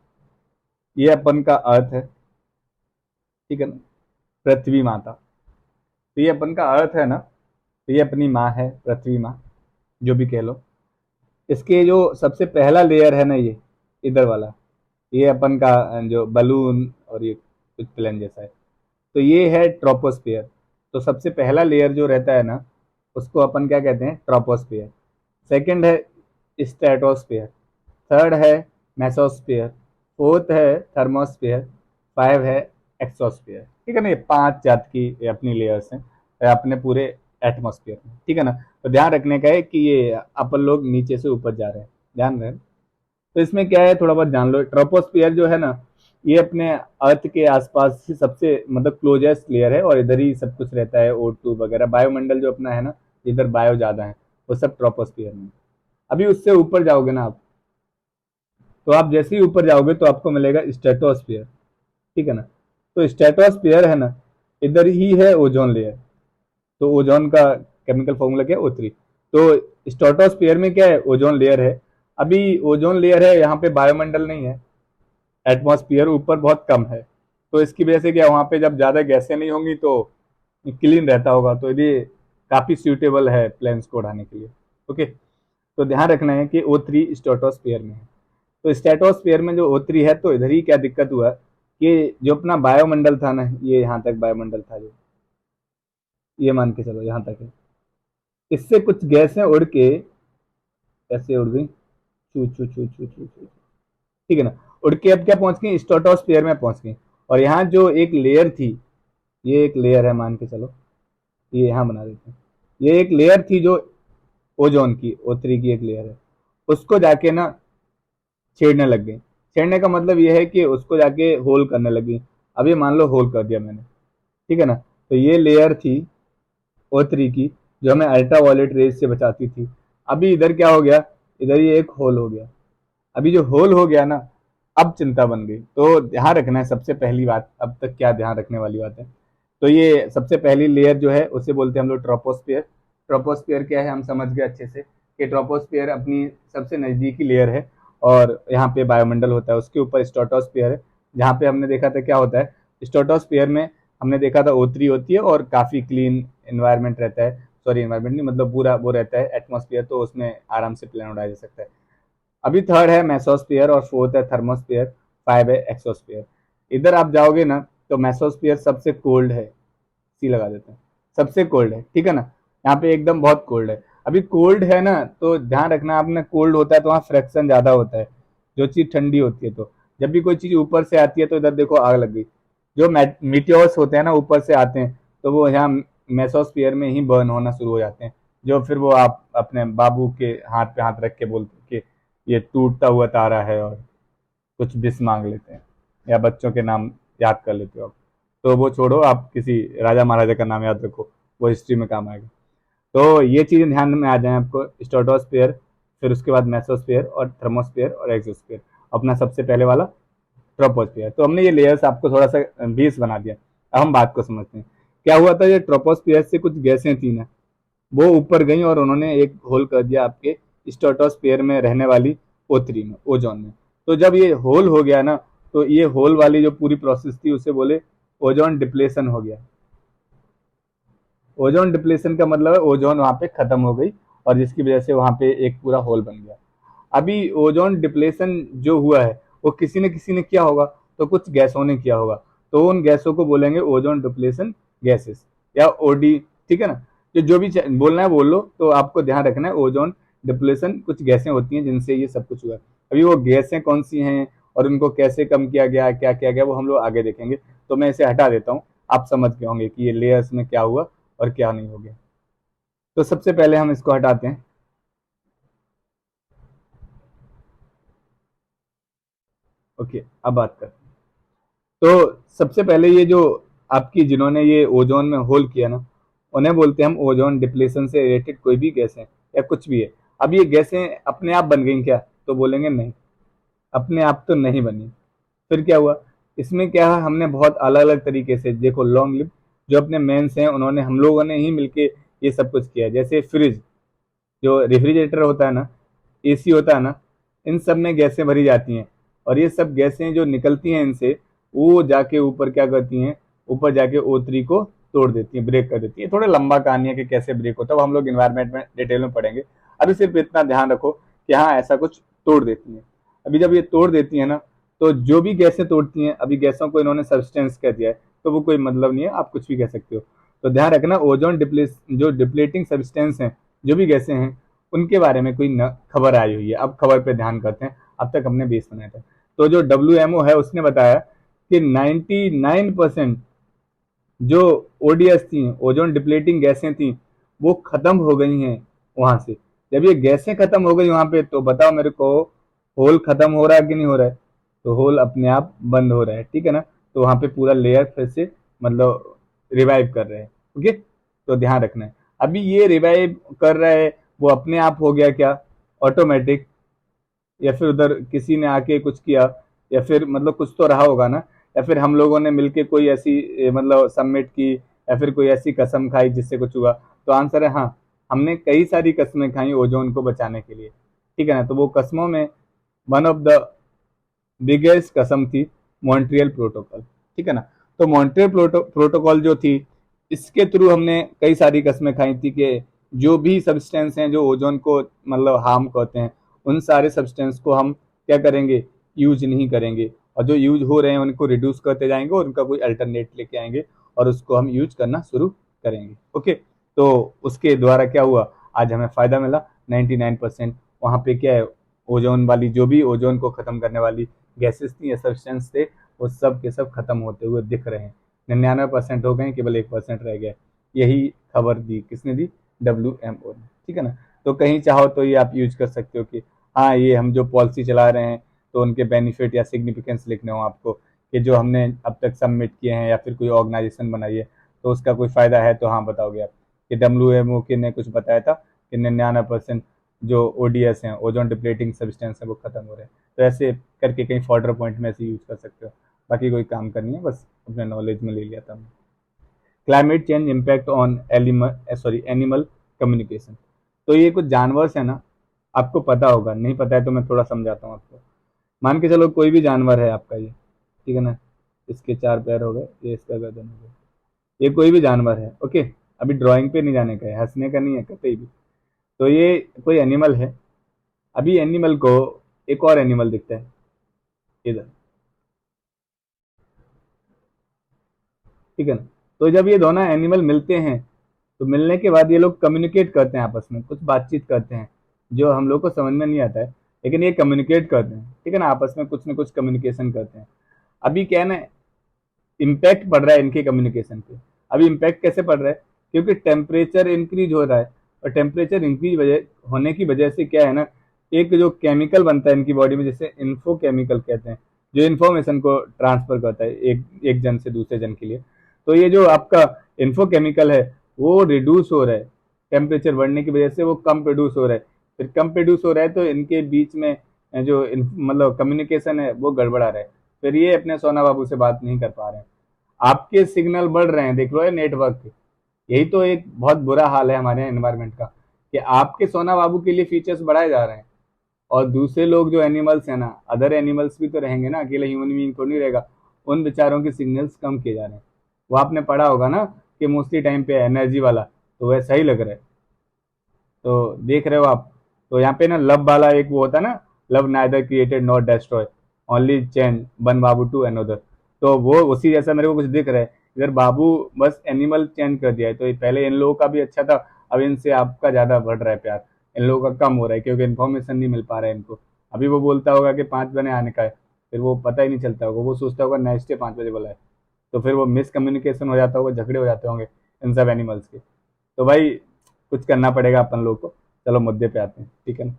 ये अपन का अर्थ है, ठीक है ना, पृथ्वी माता। तो ये अपन का अर्थ है ना, तो ये अपनी माँ है, पृथ्वी माँ, जो भी कह लो। इसके जो सबसे पहला लेयर है ना, ये इधर वाला, ये अपन का जो बलून और ये कुछ प्लेन जैसा है, तो ये है ट्रोपोस्फियर। तो सबसे पहला लेयर जो रहता है ना, उसको अपन क्या कहते हैं, ट्रोपोस्फियर। सेकंड है स्ट्रेटोस्फियर, थर्ड है मेसोस्फियर, फोर्थ है थर्मोस्फियर, फाइव है एक्सोस्फियर, ठीक है ना। ये 5 जात की ये अपनी लेयर्स हैं अपने पूरे एटमोस्फियर में, ठीक है ना। तो ध्यान रखने का है कि ये अपन लोग नीचे से ऊपर जा रहे हैं, ध्यान रहे। तो इसमें क्या है थोड़ा बहुत जान लो। ट्रोपोस्फियर जो है ना, ये अपने अर्थ के आसपास ही सबसे मतलब क्लोजेस्ट लेयर है, और इधर ही सब कुछ रहता है, O2 वगैरह, बायोमंडल जो अपना है ना, इधर बायो ज्यादा है, वो सब ट्रोपोस्फियर में। अभी उससे ऊपर जाओगे ना आप, तो आप जैसे ही ऊपर जाओगे तो आपको मिलेगा स्ट्रेटोस्फियर, ठीक है ना। तो स्ट्रेटोस्फियर है ना, इधर ही है ओजोन लेयर। तो ओजोन का केमिकल फॉर्मूला क्या है, O3। तो स्ट्रेटोस्फियर में क्या है, ओजोन लेयर है। अभी ओजोन लेयर है, यहाँ पे बायोमंडल नहीं है, एटमॉस्फेयर ऊपर बहुत कम है। तो इसकी वजह से क्या, वहाँ पे जब ज्यादा गैसें नहीं होंगी तो क्लीन रहता होगा, तो ये काफी सूटेबल है प्लेन्स को उड़ाने के लिए। ओके, तो ध्यान रखना है कि O3 स्ट्रेटोस्फियर में है। तो स्ट्रेटोस्फियर में जो O3 है, तो इधर ही क्या दिक्कत हुआ कि जो अपना बायोमंडल था ना, ये यहाँ तक बायोमंडल था, जो ये मान के चलो यहाँ तक है, इससे कुछ गैसें उड़ के ऐसे उड़ गई, चू चू चू चू चू चू, ठीक है ना, उड़ के अब क्या पहुंच गई, स्ट्रेटोस्फियर में पहुंच गई। और यहाँ जो एक लेयर थी, ये एक लेयर है मान के चलो, ये यहाँ बना देते हैं, ये एक लेयर थी जो ओजोन की, O3 की एक लेयर है, उसको जाके ना छेड़ने लग गई। छेड़ने का मतलब ये है कि उसको जाके होल करने लगी। अब ये मान लो होल कर दिया मैंने, ठीक है ना। तो ये लेयर थी O3 की, जो हमें अल्ट्रा वायलेट रेज से बचाती थी। अभी इधर क्या हो गया, इधर ये एक होल हो गया। अभी जो होल हो गया ना, अब चिंता बन गई। तो ध्यान रखना है सबसे पहली बात, अब तक क्या ध्यान रखने वाली बात है, तो ये सबसे पहली लेयर जो है उसे बोलते हैं हम लोग ट्रोपोस्फियर। ट्रोपोस्फियर क्या है हम समझ गए अच्छे से कि ट्रोपोस्फियर अपनी सबसे नजदीकी लेयर है, और यहाँ पे बायोमंडल होता है। उसके ऊपर स्ट्रेटोस्फियर है, जहाँ पे हमने देखा था क्या होता है, स्ट्रेटोस्फियर में हमने देखा था O3 होती है और काफी क्लीन एनवायरनमेंट रहता है, सॉरी एनवायरनमेंट नहीं मतलब पूरा वो रहता है एटमोस्फियर, तो उसमें आराम से प्लेन उड़ाया जा सकता है। अभी थर्ड है मेसोस्फियर और फोर्थ है थर्मोस्फियर, फाइव है एक्सोस्फियर। इधर आप जाओगे ना, तो मेसोस्फियर सबसे कोल्ड है, सी लगा देते हैं, सबसे कोल्ड है, ठीक है ना। यहाँ पे एकदम बहुत कोल्ड है। अभी कोल्ड है ना, तो ध्यान रखना आपने, कोल्ड होता है तो वहाँ फ्रैक्शन ज्यादा होता है, जो चीज ठंडी होती है। तो जब भी कोई चीज ऊपर से आती है तो इधर देखो आग लग गई। जो मीटियोर्स होते हैं ना ऊपर से आते हैं, तो वो यहाँ मेसोस्फियर में ही बर्न होना शुरू हो जाते हैं, जो फिर वो आप अपने बाबू के हाथ पे हाथ रख के बोलते हैं कि ये टूटता हुआ तारा है, और कुछ विश मांग लेते हैं, या बच्चों के नाम याद कर लेते हो आप। तो वो छोड़ो, आप किसी राजा महाराजा का नाम याद रखो, वो हिस्ट्री में काम आएगा। तो ये चीजें ध्यान में आ जाए आपको, स्ट्रेटोस्फेयर फिर उसके बाद मेसोस्फीयर और थर्मोस्फीयर और एक्सोस्फीयर, अपना सबसे पहले वाला ट्रोपोस्फीयर। तो हमने ये लेयर्स आपको थोड़ा सा 20 बना दिया। अब हम बात को समझते हैं। क्या हुआ था, ये ट्रोपोस्फीयर से कुछ गैसें थी ना, वो ऊपर गई और उन्होंने एक होल कर दिया आपके स्ट्रेटोस्फीयर में रहने वाली O3 में, ओजोन में। तो जब ये होल हो गया ना, तो ये होल वाली जो पूरी प्रोसेस थी उसे बोले ओजोन डिप्लेशन हो गया। ओजोन डिप्लेशन का मतलब है ओजोन वहां पे खत्म हो गई और जिसकी वजह से वहां पे एक पूरा होल बन गया। अभी ओजोन डिप्लेशन जो हुआ है वो किसी ने किया होगा, तो कुछ गैसों ने किया होगा, तो उन गैसों को बोलेंगे ओजोन डिप्लेशन गैसेस या ओडी। ठीक है ना, जो भी बोलना है बोल लो, तो आपको ध्यान रखना है ओजोन डिप्लेशन कुछ गैसें होती हैं जिनसे ये सब कुछ हुआ है। अभी वो गैसें कौन सी हैं और उनको कैसे कम किया गया, क्या किया गया, वो हम लोग आगे देखेंगे। तो मैं इसे हटा देता हूँ, आप समझ गए होंगे कि ये लेयर्स में क्या हुआ और क्या नहीं हो गया। तो सबसे पहले हम इसको हटाते हैं। ओके, अब बात करते हैं। तो सबसे पहले ये जो आपकी जिन्होंने ये ओजोन में होल किया ना, उन्हें बोलते हैं हम ओजोन डिप्लेशन से रिलेटेड कोई भी गैसें या कुछ भी है। अब ये गैसें अपने आप बन गई क्या, तो बोलेंगे नहीं, अपने आप तो नहीं बनी। फिर क्या हुआ, इसमें क्या है, हमने बहुत अलग अलग तरीके से, देखो लॉन्ग लिव जो अपने मेंस हैं उन्होंने, हम लोगों ने ही मिलके ये सब कुछ किया। जैसे फ्रिज, जो रेफ्रिजरेटर होता है ना, एसी होता है ना, इन सब में गैसें भरी जाती हैं और ये सब गैसें जो निकलती हैं इनसे, वो जाके ऊपर क्या करती हैं, ऊपर जाके O3 को तोड़ देती हैं, ब्रेक कर देती है। थोड़ा लंबा कहानी है कि कैसे ब्रेक होता है, वो हम लोग इन्वायरमेंट में डिटेल में पढ़ेंगे। अभी सिर्फ इतना ध्यान रखो कि हाँ ऐसा कुछ तोड़ देती हैं। अभी जब ये तोड़ देती है ना, तो जो भी गैसें तोड़ती हैं, अभी गैसों को इन्होंने सब्सटेंस कह दिया है, तो वो कोई मतलब नहीं है, आप कुछ भी कह सकते हो। तो ध्यान रखना, ओजोन डिप्लेस जो डिप्लेटिंग सब्सटेंस हैं, जो भी गैसें हैं, उनके बारे में कोई न खबर आई हुई है। अब खबर पे ध्यान करते हैं। अब तक हमने बेस बनाया था। तो जो WMO है उसने बताया कि 99% जो ODS थी, ओजोन डिप्लेटिंग गैसें थी, वो खत्म हो गई हैं वहां से। जब ये गैसें खत्म हो गई वहां पे, तो बताओ मेरे को, होल खत्म हो रहा है कि नहीं हो रहा है, तो होल अपने आप बंद हो रहा है। ठीक है ना, तो वहां पे पूरा लेयर फिर से मतलब रिवाइव कर रहे हैं। ओके, तो ध्यान रखना है। अभी ये रिवाइव कर रहा है, वो अपने आप हो गया क्या, ऑटोमेटिक, या फिर उधर किसी ने आके कुछ किया, या फिर मतलब कुछ तो रहा होगा ना, या फिर हम लोगों ने मिलके कोई ऐसी मतलब सबमिट की, या फिर कोई ऐसी कसम खाई जिससे कुछ हुआ। तो आंसर है हाँ, हमने कई सारी कस्में खाई ओजोन को बचाने के लिए। ठीक है ना, तो वो कस्मों में वन ऑफ द बिगेस्ट कसम थी मॉन्ट्रियल प्रोटोकॉल। ठीक है ना, तो मॉन्ट्रियल प्रोटोकॉल जो थी, इसके थ्रू हमने कई सारी कस्में खाई थी कि जो भी सब्सटेंस हैं जो ओजोन को मतलब हार्म करते हैं, उन सारे सब्सटेंस को हम क्या करेंगे, यूज नहीं करेंगे, और जो यूज हो रहे हैं उनको रिड्यूस करते जाएंगे और उनका कोई अल्टरनेट लेके आएंगे और उसको हम यूज करना शुरू करेंगे। ओके, तो उसके द्वारा क्या हुआ, आज हमें फायदा मिला 99%। वहां पे क्या है, ओजोन वाली जो भी ओजोन को खत्म करने वाली गैसेस थी या सब्सटेंस थे, वो सब के सब खत्म होते हुए दिख रहे हैं। 99% हो गए, केवल 1% रह गया। यही खबर दी किसने दी, WMO ने। ठीक है ना, तो कहीं चाहो तो ये आप यूज कर सकते हो कि हाँ ये हम जो पॉलिसी चला रहे हैं, तो उनके बेनिफिट या सिग्निफिकेंस लिखने हो आपको, कि जो हमने अब तक सबमिट किए हैं या फिर कोई ऑर्गेनाइजेशन बनाई है, तो उसका कोई फायदा है तो हाँ बताओगे आप। कि WMO के ने कुछ बताया था कि 99% जो ODS हैं, ओजोन डिप्लेटिंग सब्सटेंस है, वो खत्म हो रहे हैं। तो ऐसे करके कहीं फॉर्डर पॉइंट में ऐसे यूज कर सकते हो। बाकी कोई काम करनी है, बस अपने नॉलेज में ले लिया था। Climate change impact on animal communication. तो ये कुछ जानवर है ना, आपको पता होगा, नहीं पता है तो मैं थोड़ा समझाता हूँ आपको। मान के चलो कोई भी जानवर है आपका ये, ठीक है ना, इसके 4 पैर हो गए, ये इसका गर्दन हो गया, ये कोई भी जानवर है। ओके, अभी ड्राइंग पे नहीं जाने का है, हंसने का नहीं है कतई भी। तो ये कोई एनिमल है। अभी एनिमल को एक और एनिमल दिखता है इधर, ठीक है ना। तो जब ये दोनों एनिमल मिलते हैं, तो मिलने के बाद ये लोग कम्युनिकेट करते हैं, आपस में कुछ बातचीत करते हैं, जो हम लोग को समझ में नहीं आता है, लेकिन ये कम्युनिकेट करते हैं। ठीक है ना, आपस में कुछ ना कुछ कम्युनिकेशन करते हैं। अभी क्या है ना, इम्पैक्ट पड़ रहा है इनके कम्युनिकेशन पे। अभी इम्पैक्ट कैसे पड़ रहा है, क्योंकि टेम्परेचर इंक्रीज हो रहा है, और टेम्परेचर इंक्रीज होने की वजह से क्या है ना, एक जो केमिकल बनता है इनकी बॉडी में, जैसे इन्फो केमिकल कहते हैं, जो इन्फॉर्मेशन को ट्रांसफर करता है एक एक जन से दूसरे जन के लिए। तो ये जो आपका इन्फो केमिकल है, वो रिड्यूस हो रहा है, टेम्परेचर बढ़ने की वजह से वो कम प्रोड्यूस हो रहा है। फिर कम प्रोड्यूस हो रहा है तो इनके बीच में जो मतलब कम्युनिकेशन है वो गड़बड़ा रहा है, फिर ये अपने सोना बाबू से बात नहीं कर पा रहे हैं। आपके सिग्नल बढ़ रहे हैं, देख लो ये नेटवर्क, यही तो एक बहुत बुरा हाल है हमारे एनवायरनमेंट का, कि आपके सोना बाबू के लिए फीचर्स बढ़ाए जा रहे हैं, और दूसरे लोग जो एनिमल्स हैं ना, अदर एनिमल्स भी तो रहेंगे ना, अकेले ह्यूमन बीइंग तो नहीं रहेगा, उन बेचारों के सिग्नल्स कम किए जा रहे हैं। वो आपने पढ़ा होगा ना कि मोस्टली टाइम पे एनर्जी वाला, तो वैसा ही लग रहा है। तो देख रहे हो आप, तो यहाँ पे ना लव वाला एक वो होता है ना, love neither created not destroy, only change one बाबू टू अनदर, तो वो उसी जैसा मेरे को कुछ दिख रहा है। इधर बाबू बस एनिमल चेंज कर दिया है, तो ये पहले इन लोगों का भी अच्छा था, अब इनसे आपका ज्यादा बढ़ रहा है प्यार, इन लोगों का कम हो रहा है क्योंकि इन्फॉर्मेशन नहीं मिल पा रहा है इनको। अभी वो बोलता होगा कि 5 बजे आने का है, फिर वो पता ही नहीं चलता होगा, वो सोचता होगा नेक्स्ट डे 5 बजे बोला है, तो फिर वो मिसकम्युनिकेशन हो जाता होगा, झगड़े हो जाते होंगे इन सब एनिमल्स के। तो भाई कुछ करना पड़ेगा अपन लोग को। चलो मुद्दे पे आते हैं, ठीक है ना।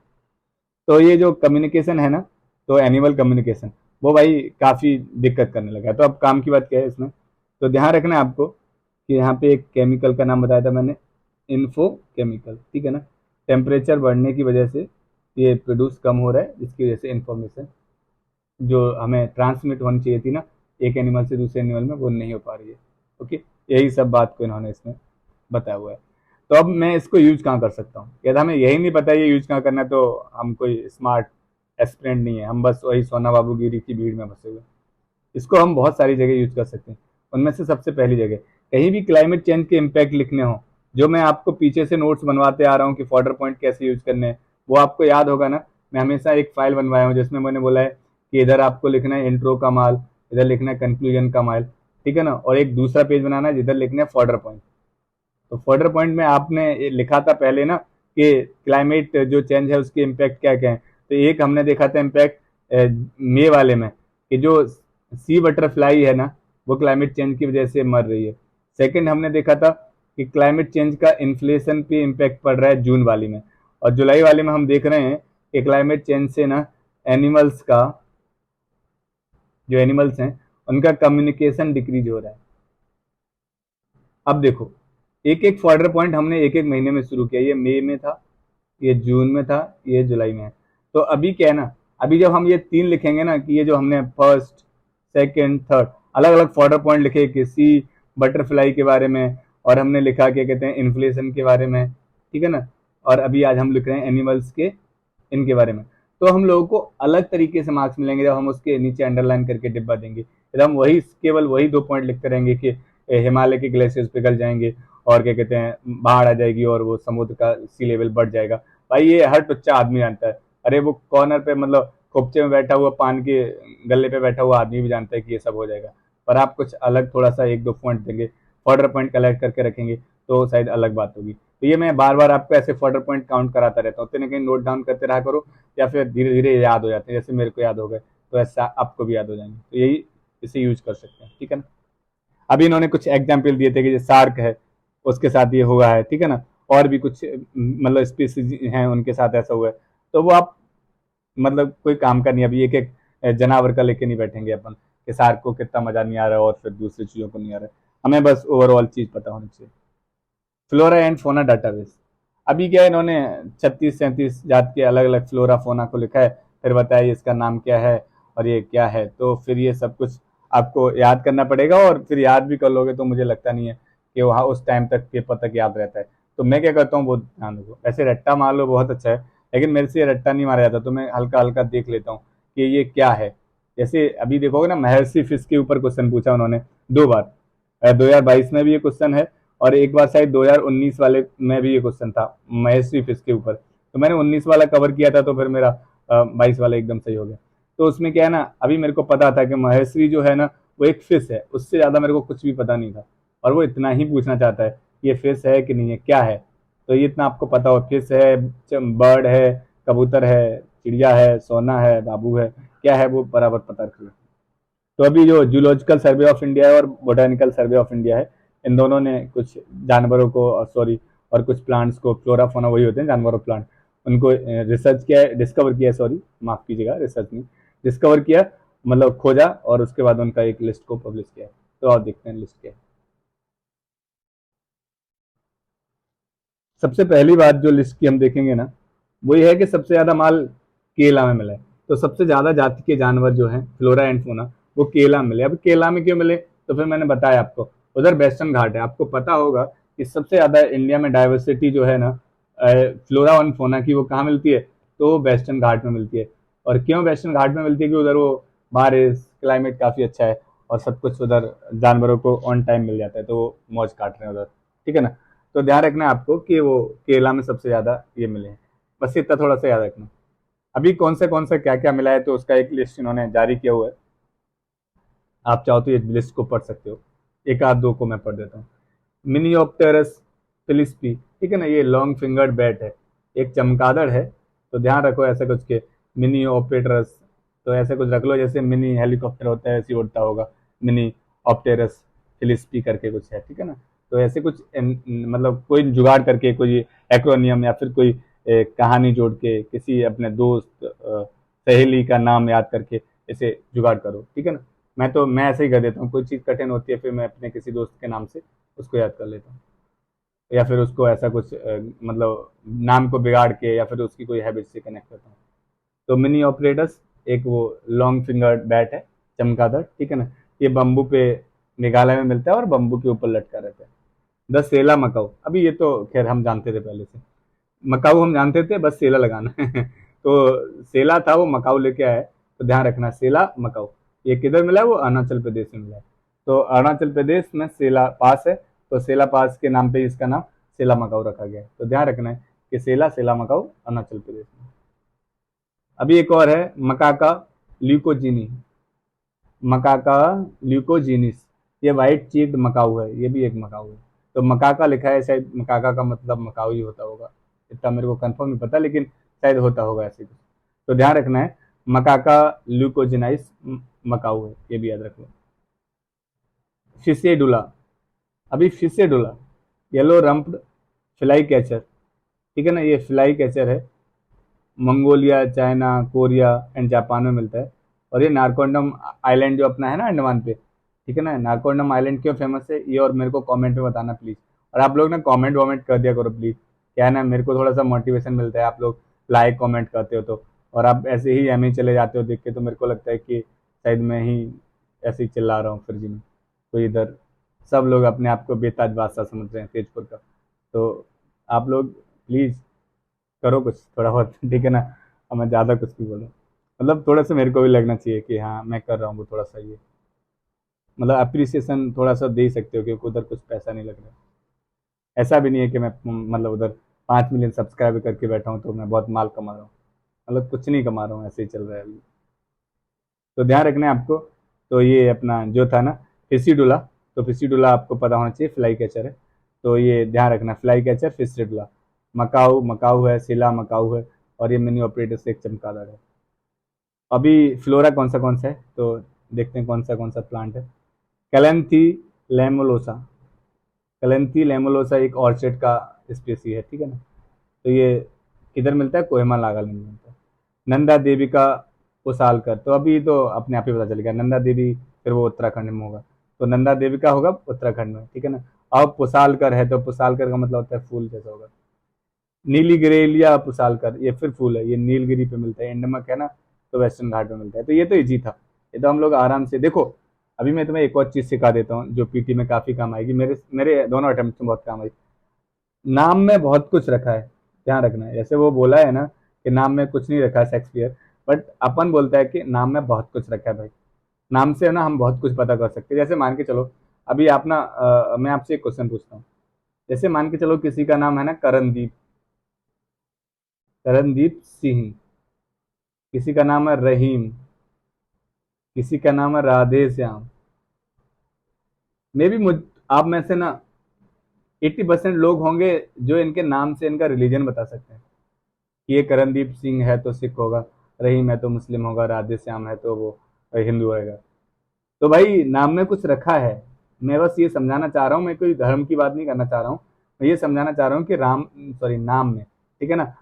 तो ये जो कम्युनिकेशन है ना, तो एनिमल कम्युनिकेशन, वो भाई काफ़ी दिक्कत करने लगा है। तो अब काम की बात क्या है इसमें, तो ध्यान रखना है आपको कि यहाँ पे एक केमिकल का नाम बताया था मैंने, इन्फो केमिकल, ठीक है ना। टेम्परेचर बढ़ने की वजह से ये प्रोड्यूस कम हो रहा है, जिसकी वजह से इन्फॉर्मेशन जो हमें ट्रांसमिट होनी चाहिए थी ना एक एनिमल से दूसरे एनिमल में, वो नहीं हो पा रही है। ओके, यही सब बात को इन्होंने इसमें बताया हुआ है। तो अब मैं इसको यूज कहाँ कर सकता हूँ, यदि हमें यही नहीं पता ये यूज कहाँ करना है, तो हम कोई स्मार्ट एस्पिरेंट नहीं है, हम बस वही सोना बाबूगिरी की भीड़ में फंसे हुए। इसको हम बहुत सारी जगह यूज कर सकते हैं। उनमें से सबसे पहली जगह, कहीं भी क्लाइमेट चेंज के इम्पैक्ट लिखने हो, जो मैं आपको पीछे से नोट्स बनवाते आ रहा हूँ कि फॉर्डर पॉइंट कैसे यूज करने हैं, वो आपको याद होगा ना। मैं हमेशा एक फाइल बनवाया हूँ जिसमें मैंने बोला है कि इधर आपको लिखना है इंट्रो का माल, इधर लिखना है कंक्लूजन का माल, ठीक है ना, और एक दूसरा पेज बनाना है जिधर लिखना है फॉर्डर पॉइंट। तो फर्दर पॉइंट में आपने लिखा था पहले ना कि क्लाइमेट जो चेंज है उसके इम्पैक्ट क्या क्या है। तो एक हमने देखा था इम्पैक्ट मई वाले में, कि जो सी बटरफ्लाई है ना, वो क्लाइमेट चेंज की वजह से मर रही है। सेकंड हमने देखा था कि क्लाइमेट चेंज का इन्फ्लेशन पे इम्पैक्ट पड़ रहा है जून वाली में। और जुलाई वाले में हम देख रहे हैं कि क्लाइमेट चेंज से ना एनिमल्स का, जो एनिमल्स हैं उनका कम्युनिकेशन डिक्रीज हो रहा है। अब देखो, एक एक फॉर्डर पॉइंट हमने एक एक महीने में शुरू किया, ये मई में था, ये जून में था, ये जुलाई में है। तो अभी क्या है ना, अभी जब हम ये 3 लिखेंगे ना, कि ये जो हमने फर्स्ट सेकंड थर्ड अलग अलग फॉर्डर पॉइंट लिखे, किसी बटरफ्लाई के बारे में, और हमने लिखा क्या कहते हैं इन्फ्लेशन के बारे में, ठीक है ना, और अभी आज हम लिख रहे हैं एनिमल्स के इनके बारे में। तो हम लोगों को अलग तरीके से मार्क्स मिलेंगे जब हम उसके नीचे अंडरलाइन करके डिब्बा देंगे। यदि हम वही केवल वही 2 पॉइंट लिखते रहेंगे कि हिमालय के ग्लेशियर्स पिघल जाएंगे, और क्या कहते हैं बाढ़ आ जाएगी, और वो समुद्र का सी लेवल बढ़ जाएगा, भाई ये हर टुच्चा आदमी जानता है। अरे वो कॉर्नर पे मतलब खोपचे में बैठा हुआ, पान के गले पे बैठा हुआ आदमी भी जानता है कि ये सब हो जाएगा। पर आप कुछ अलग थोड़ा सा 1-2 पॉइंट देंगे, फॉर्डर पॉइंट कलेक्ट करके रखेंगे, तो शायद अलग बात होगी। तो ये मैं बार बार आपको ऐसे फॉर्डर पॉइंट काउंट कराता रहता हूँ, कहीं नोट डाउन करते रहा करो, या फिर धीरे धीरे याद हो जाते हैं, जैसे मेरे को याद हो गए तो ऐसा आपको भी याद हो जाएंगे। तो यही इसे यूज कर सकते हैं, ठीक है ना। अभी इन्होंने कुछ एग्जाम्पल दिए थे कि जो शार्क है उसके साथ ये हुआ है, ठीक है ना, और भी कुछ मतलब स्पीसीज हैं उनके साथ ऐसा हुआ है। तो वो आप मतलब कोई काम का नहीं, अभी एक एक जानवर का लेके नहीं बैठेंगे अपन कि शार्क को कितना मजा नहीं आ रहा है और फिर दूसरी चीजों को नहीं आ रहा है। हमें बस ओवरऑल चीज पता होनी चाहिए। फ्लोरा एंड फोना डाटाबेस, अभी क्या है, इन्होंने 36-37 जात के अलग अलग फ्लोरा फोना को लिखा है, फिर बताया इसका नाम क्या है और ये क्या है। तो फिर ये सब कुछ आपको याद करना पड़ेगा, और फिर याद भी कर लोगे तो मुझे लगता नहीं है कि वहाँ उस टाइम तक पेपर तक याद रहता है। तो मैं क्या करता हूँ वो ध्यान रखो, ऐसे रट्टा मार लो बहुत अच्छा है, लेकिन मेरे से ये रट्टा नहीं मारा जाता, तो मैं हल्का हल्का देख लेता हूँ कि ये क्या है। जैसे अभी देखोगे ना, महर्षि फिश के ऊपर क्वेश्चन पूछा उन्होंने 2 बार, 2022 में भी ये क्वेश्चन है, और एक बार शायद 2019 वाले में भी ये क्वेश्चन था महेश्वरी फिश के ऊपर। तो मैंने 19 वाला कवर किया था, तो फिर मेरा 22 वाला एकदम सही हो गया। तो उसमें क्या है ना, अभी मेरे को पता था कि महेश्वरी जो है ना वो एक फिश है, उससे ज्यादा मेरे को कुछ भी पता नहीं था, और वो इतना ही पूछना चाहता है ये फिश है कि नहीं है, क्या है। तो ये इतना आपको पता हो, फिश है, बर्ड है, कबूतर है, चिड़िया है, सोना है, बाबू है, क्या है वो बराबर पता रख लो। तो अभी जो जूलॉजिकल सर्वे ऑफ इंडिया है और बोटानिकल सर्वे ऑफ इंडिया है, इन दोनों ने कुछ जानवरों को, सॉरी, और कुछ प्लांट्स को, फ्लोरा फोना वही होते हैं जानवर और प्लांट, उनको रिसर्च किया है, डिस्कवर किया है, सॉरी माफ कीजिएगा, रिसर्च नहीं, डिस्कवर किया, मतलब खोजा, और उसके बाद उनका एक लिस्ट को पब्लिश किया है। तो आप देखते हैं लिस्ट क्या है। सबसे पहली बात जो लिस्ट की हम देखेंगे ना, वही है कि सबसे ज्यादा माल केरला में मिला है। तो सबसे ज्यादा जाति के जानवर जो हैं फ्लोरा एंड फोना वो केरला में मिले। अब केरला में क्यों मिले, तो फिर मैंने बताया आपको, उधर वेस्टर्न घाट है। आपको पता होगा कि सबसे ज्यादा इंडिया में डाइवर्सिटी जो है ना फ्लोरा एंड फोना की, वो कहाँ मिलती है, तो वो वेस्टर्न घाट में मिलती है। और क्यों वेस्टर्न घाट में मिलती है, कि उधर वो बारिश, क्लाइमेट काफी अच्छा है और सब कुछ उधर जानवरों को ऑन टाइम मिल जाता है, तो वो मौज काट रहे हैं उधर। ठीक है ना। तो ध्यान रखना है आपको कि वो केरला में सबसे ज्यादा ये मिले हैं। बस इतना थोड़ा सा याद रखना। अभी कौन से क्या क्या मिला है, तो उसका एक लिस्ट इन्होंने जारी किया हुआ है। आप चाहो तो ये लिस्ट को पढ़ सकते हो। एक आध दो को मैं पढ़ देता हूँ। मिनियोप्टेरस फिलिस्पी, ठीक है ना, ये लॉन्ग फिंगर्ड बैट है, एक चमगादड़ है। तो ध्यान रखो ऐसे कुछ के, मिनियोप्टेरस, तो ऐसे कुछ रख लो, जैसे मिनी हेलीकॉप्टर होता है ऐसे ही उड़ता होगा, मिनी ऑप्टेरस फिलिस्पी करके कुछ है। ठीक है ना। तो ऐसे कुछ मतलब कोई जुगाड़ करके, कोई एक्रोनियम या फिर कोई कहानी जोड़ के, किसी अपने दोस्त सहेली का नाम याद करके इसे जुगाड़ करो। ठीक है ना। मैं ऐसे ही कर देता हूँ, कोई चीज़ कठिन होती है फिर मैं अपने किसी दोस्त के नाम से उसको याद कर लेता हूँ, या फिर उसको ऐसा कुछ मतलब नाम को बिगाड़ के, या फिर उसकी कोई हैबिट से कनेक्ट करता हूँ। तो मिनी ऑपरेटर्स एक वो लॉन्ग फिंगर बैट है, चमगादड़। ठीक है ना। ये बम्बू पे मेघालय में मिलता है और बम्बू के ऊपर लटका रहता है। द सेला मकाऊ, अभी ये तो खैर हम जानते थे पहले से, मकाऊ हम जानते थे, बस सेला लगाना है। तो सेला था, वो मकाऊ लेके आया है। तो ध्यान रखना, सेला मकाऊ ये किधर मिला है, वो अरुणाचल प्रदेश में मिला है। तो अरुणाचल प्रदेश में सेला पास है, तो सेला पास के नाम पे इसका नाम सेला मकाऊ रखा गया है। तो ध्यान रखना है कि सेला मकाऊ अरुणाचल प्रदेश में। अभी एक और है मकाका ल्यूकोजीनी, मकाका ल्यूकोजीनिस, ये व्हाइट चीक्ड मकाऊ है, ये भी एक मकाऊ है। तो मकाका लिखा है, शायद मकाका का मतलब मकाऊ ही होता होगा, इतना मेरे को कंफर्म नहीं पता, लेकिन शायद होता होगा ऐसे कुछ। तो ध्यान रखना है, मकाका ल्यूकोजिनाइस मकाऊ है, ये भी याद रख लो। फिसेडुला, अभी फिसेडुला येलो रम्प्ड फ्लाई कैचर, ठीक है ना, ये फ्लाई कैचर है, Mongolia, China, Korea and Japan में मिलता है। और ये नारकोंडम आइलैंड जो अपना है ना अंडमान पे, ठीक है ना, नारकोंडम आइलैंड क्यों फेमस है ये, और मेरे को कमेंट में बताना प्लीज। और आप लोग ना कमेंट वमेंट कर दिया करो प्लीज, क्या है ना, मेरे को थोड़ा सा मोटिवेशन मिलता है, आप लोग लाइक कमेंट करते हो तो। और आप ऐसे ही एम चले जाते हो देख के, तो मेरे को लगता है कि शायद मैं ही ऐसे ही चिल्ला रहा हूँ फिर में। तो इधर सब लोग अपने आप को बेताज बादशाह समझ रहे हैं तेजपुर का। तो आप लोग प्लीज़ करो कुछ थोड़ा बहुत, ठीक है ना। अब मैं ज़्यादा कुछ नहीं बोलूँ, मतलब थोड़ा सा मेरे को भी लगना चाहिए कि हाँ मैं कर रहा हूँ वो थोड़ा सा ये, मतलब अप्रिसिएशन थोड़ा सा दे ही सकते हो, क्योंकि उधर कुछ पैसा नहीं लग रहा है। ऐसा भी नहीं है कि मैं मतलब उधर 5 मिलियन सब्सक्राइब करके बैठा हूँ तो मैं बहुत माल कमा रहा हूँ, मतलब कुछ नहीं कमा रहा हूँ, ऐसे ही चल रहा है अभी। तो ध्यान रखना है आपको। तो ये अपना जो था ना फिसीडुला, तो फिसीडुला आपको पता होना चाहिए फ्लाई कैचर है। तो ये ध्यान रखना, फ्लाई कैचर फिसीडुला, मकाऊ मकाऊ है, सिला मकाऊ है, और ये मिनी ऑपरेटर से एक चमगादड़ है। अभी फ्लोरा कौन सा है, तो देखते हैं कौन सा प्लांट है। कैलेंथी लेमुलोसा, कैलेंथी लेमुलोसा एक ऑर्चिड का स्पेसी है, ठीक है ना। तो ये किधर मिलता है, कोहिमा नागालैंड में मिलता है। नंदा देवी का पुसालकर, तो अभी तो अपने आप ही पता चल गया, नंदा देवी फिर वो उत्तराखंड में होगा, तो नंदा देवी का होगा उत्तराखंड में, ठीक है ना। अब पुसालकर है, तो पुसालकर का मतलब होता है फूल जैसा होगा। नीलीग्रेलिया पुसालकर, ये फिर फूल है, ये नीलगिरी पे मिलता है, इंडमक है ना, तो वेस्टर्न घाट में मिलता है। तो ये तो इजी था, ये तो हम लोग आराम से, देखो अभी मैं तुम्हें एक और चीज सिखा देता हूँ जो पीटी में काफी काम आएगी, मेरे मेरे दोनों अटेम्प्ट में बहुत काम आई। नाम में बहुत कुछ रखा है, ध्यान रखना है। जैसे वो बोला है ना कि नाम में कुछ नहीं रखा है शेक्सपियर, बट अपन बोलता है कि नाम में बहुत कुछ रखा है भाई। नाम से ना हम बहुत कुछ पता कर सकते हैं। जैसे मान के चलो, अभी आप ना मैं आपसे एक क्वेश्चन पूछता हूँ। जैसे मान के चलो किसी का नाम है ना करणदीप, करणदीप सिंह, किसी का नाम है रहीम, किसी का नाम है राधे श्याम। मे भी मुझ आप में से ना 80% लोग होंगे जो इनके नाम से इनका रिलीजन बता सकते हैं, कि ये करणदीप सिंह है तो सिख होगा, रहीम है तो मुस्लिम होगा, राधे श्याम है तो वो हिंदू होगा। तो भाई नाम में कुछ रखा है। मैं बस ये समझाना चाह रहा हूँ, मैं कोई धर्म की बात नहीं करना चाह रहा हूँ, मैं ये समझाना चाह रहा हूँ कि राम, सॉरी, नाम में, ठीक है ना,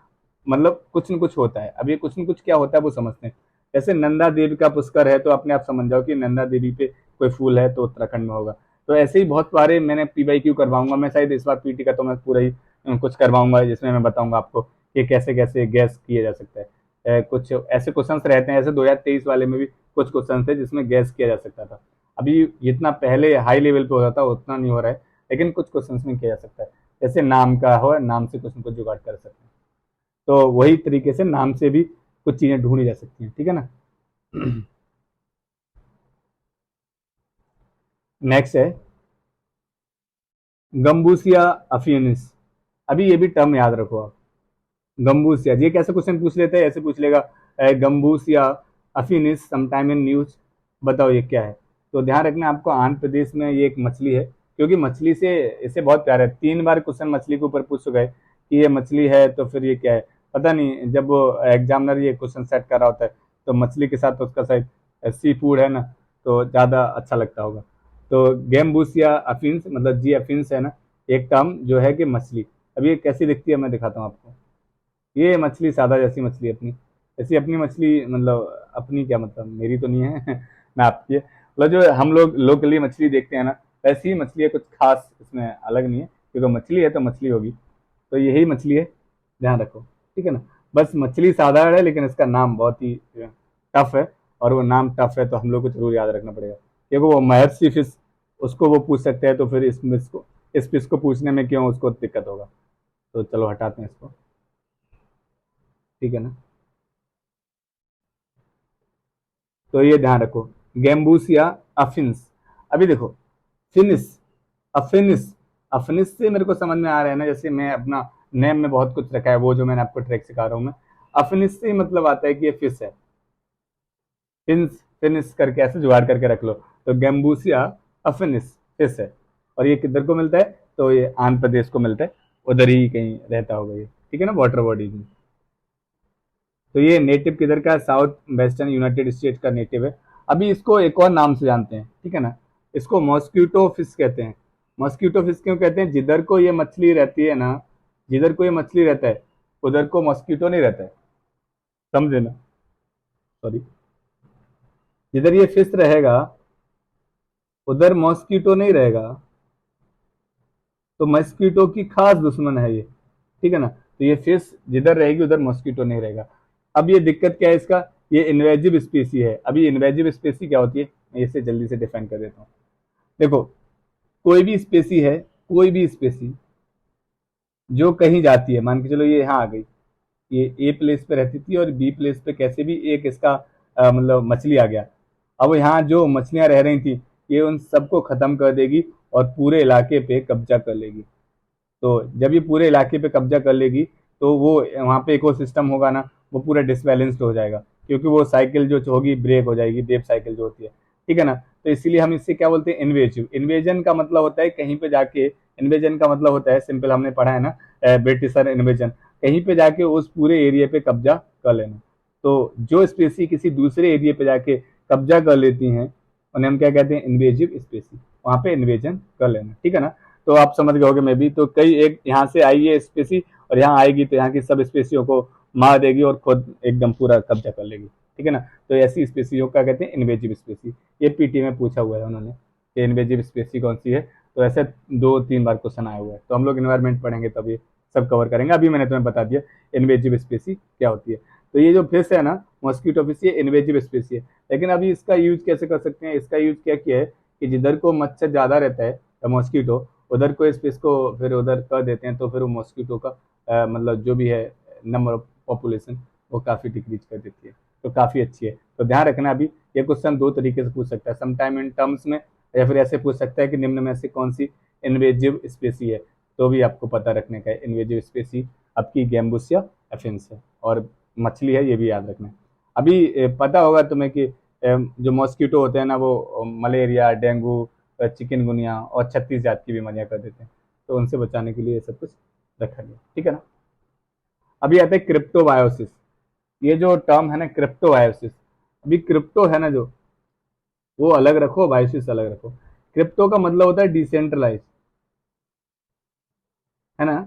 मतलब कुछ न कुछ होता है। अब ये कुछ न कुछ क्या होता है वो समझते हैं। जैसे नंदा देवी का पुष्कर है, तो अपने आप समझ जाओ कि नंदा देवी पे कोई फूल है तो उत्तराखंड में होगा। तो ऐसे ही बहुत सारे मैंने PYQ करवाऊंगा मैं, शायद इस बार PT का तो मैं पूरा ही कुछ करवाऊंगा जिसमें मैं बताऊंगा आपको कि कैसे कैसे गैस किया जा सकता है। कुछ ऐसे क्वेश्चंस रहते हैं, ऐसे 2023 वाले में भी कुछ क्वेश्चन थे जिसमें गैस किया जा सकता था। अभी जितना पहले हाई लेवल पे होता था उतना नहीं हो रहा है, लेकिन कुछ क्वेश्चंस में किया जा सकता है। जैसे नाम का हो, नाम से कुछ न कुछ जुगाड़ कर सकते हैं, तो वही तरीके से नाम से भी कुछ चीजें ढूंढी जा सकती हैं, ठीक है ना। नेक्स्ट है गम्बूसिया अफियनिस। अभी ये भी टर्म याद रखो आप, गम्बूसिया। ये कैसे क्वेश्चन पूछ लेते हैं, ऐसे पूछ लेगा गम्बूसिया अफिनिस समटाइम इन न्यूज, बताओ ये क्या है। तो ध्यान रखना आपको, आंध्र प्रदेश में ये एक मछली है, क्योंकि मछली से इसे बहुत प्यार है। 3 बार क्वेश्चन मछली के ऊपर पूछ चुका है कि ये मछली है तो फिर ये क्या है, पता नहीं। जब वो एग्जामिनर ये क्वेश्चन सेट कर रहा होता है तो मछली के साथ उसका शायद सी फूड है ना, तो ज़्यादा अच्छा लगता होगा। तो गैम्बूसिया अफिन्स मतलब जी अफिन्स है ना, एक टर्म जो है कि मछली। अब ये कैसी दिखती है मैं दिखाता हूँ आपको। ये मछली सादा जैसी मछली अपनी, ऐसी अपनी मछली, मतलब अपनी क्या मतलब, मेरी तो नहीं है मैं आपकी है। मतलब जो हम लोग लोकली मछली देखते हैं ना, वैसी ही मछली है, कुछ खास इसमें अलग नहीं है, क्योंकि मछली है तो मछली होगी। तो यही मछली है, ध्यान रखो, ठीक है ना। बस मछली साधारण है लेकिन इसका नाम बहुत ही टफ है, और वो नाम टफ है तो हम लोग को जरूर याद रखना पड़ेगा, क्योंकि वो महर्षि फिश, उसको वो पूछ सकते हैं, तो फिर इस फिश को पूछने में क्यों उसको दिक्कत होगा। तो चलो हटाते हैं इसको, ठीक है ना। तो ये ध्यान रखो, गैम्बूसिया अफिन्स। अभी देखो, फिनिस, अफिनिस, अफिनिस से मेरे को समझ में आ रहा है ना, जैसे मैं अपना नेम में बहुत कुछ रखा है, वो जो मैंने आपको ट्रैक सिखा रहा हूँ मैं। अफिनिस से ही मतलब आता है कि ये फिश है, फिन्स, फिनिस करके ऐसे जुगाड़ करके रख लो। तो गैम्बूसिया अफिनिस फिश है, और ये किधर को मिलता है, तो ये आंध्र प्रदेश को मिलता है, उधर ही कहीं रहता होगा ये, ठीक है ना, वाटर बॉडीज में। तो ये नेटिव किधर का है, साउथ वेस्टर्न यूनाइटेड स्टेट का नेटिव है। अभी इसको एक और नाम से जानते हैं, ठीक है ना, इसको मॉस्क्यूटो फिश कहते हैं। मॉस्क्यूटो फिश क्यों कहते हैं, जिधर को ये मछली रहती है ना, जिधर को ये मछली रहता है उधर को मॉस्क्यूटो नहीं रहता है, समझे ना, सॉरी। जिधर ये फिश रहेगा उधर मॉस्क्यूटो नहीं रहेगा, तो मॉस्क्यूटो की खास दुश्मन है ये, ठीक है ना। तो ये फिश जिधर रहेगी उधर मॉस्क्यूटो नहीं रहेगा। अब ये दिक्कत क्या है इसका, ये इन्वेजिव स्पीसी है। अभी इन्वेजिव स्पीसी क्या होती है, मैं इसे जल्दी से डिफाइन कर देता हूँ। देखो, कोई भी स्पेसी है, कोई भी स्पेसी जो कहीं जाती है, मान के चलो ये यहाँ आ गई, ये ए प्लेस पे रहती थी और बी प्लेस पे कैसे भी एक इसका मतलब मछली आ गया। अब यहाँ जो मछलियां रह रही थी ये उन सबको खत्म कर देगी और पूरे इलाके पे कब्जा कर लेगी। तो जब ये पूरे इलाके पे कब्जा कर लेगी तो वो वहाँ पे इकोसिस्टम होगा ना, वो पूरा डिसबैलेंस्ड हो जाएगा, क्योंकि वो साइकिल जो होगी ब्रेक हो जाएगी, वेब साइकिल जो होती है, ठीक है ना। तो इसीलिए हम इससे क्या बोलते हैं, इन्वेजिव। इन्वेजन का मतलब होता है कहीं पे जाके, इन्वेजन का मतलब होता है सिंपल, हमने पढ़ा है ना ब्रिटिशर इन्वेजन, कहीं पे जाके उस पूरे एरिया पे कब्जा कर लेना। तो जो स्पेसी किसी दूसरे एरिया पे जाके कब्जा कर लेती हैं उन्हें हम क्या कहते हैं, इन्वेजिव स्पेसी, वहां पे इन्वेजन कर लेना, ठीक है ना। तो आप समझ गए होगे मैं भी, तो कई एक यहाँ से आई है स्पेसी और यहाँ आएगी तो यहाँ की सब स्पेसियों को मार देगी और खुद एकदम पूरा कब्जा कर लेगी, ठीक है ना। तो ऐसी स्पेसियों का कहते हैं इन्वेजिव स्पेसी। ये पीटी में पूछा हुआ है उन्होंने कि इन्वेजिव स्पेसी कौन सी है, तो ऐसे 2-3 बार क्वेश्चन आया हुआ है। तो हम लोग इन्वायरमेंट पढ़ेंगे तब ये सब कवर करेंगे। अभी मैंने तुम्हें बता दिया इन्वेजिव स्पेसी क्या होती है। तो ये जो फिश है ना, मॉस्किटो फिश, ये इन्वेजिव स्पेसी है। लेकिन अभी इसका यूज कैसे कर सकते हैं, इसका यूज क्या किया है कि जिधर को मच्छर ज्यादा रहता है या मॉस्किटो, उधर को स्पेस को फिर उधर कर देते हैं, तो फिर वो मॉस्किटो का मतलब जो भी है नंबर ऑफ पॉपुलेशन वो काफ़ी डिक्रीज कर देती है। तो काफ़ी अच्छी है। तो ध्यान रखना, अभी ये क्वेश्चन 2 तरीके से पूछ सकता है, समटाइम इन टर्म्स में, या फिर ऐसे पूछ सकता है कि निम्न में से कौन सी इन्वेजिव स्पेसी है। तो भी आपको पता रखने का है, इन्वेजिव स्पेसी आपकी गैम्बूसिया एफिन्स है और मछली है, ये भी याद रखना है। अभी पता होगा तुम्हें कि जो मॉस्किटो होते हैं ना, वो मलेरिया, डेंगू, चिकनगुनिया और 36 जात की बीमारियां कर देते हैं। तो उनसे बचाने के लिए ये सब कुछ रखा गया, ठीक है ना। अभी आता है क्रिप्टोबायोसिस। ये जो टर्म है ना क्रिप्टोबायोसिस, अभी क्रिप्टो है ना जो, वो अलग रखो, बायोसिस अलग रखो। क्रिप्टो का मतलब होता है डिसेंट्रलाइज, है ना,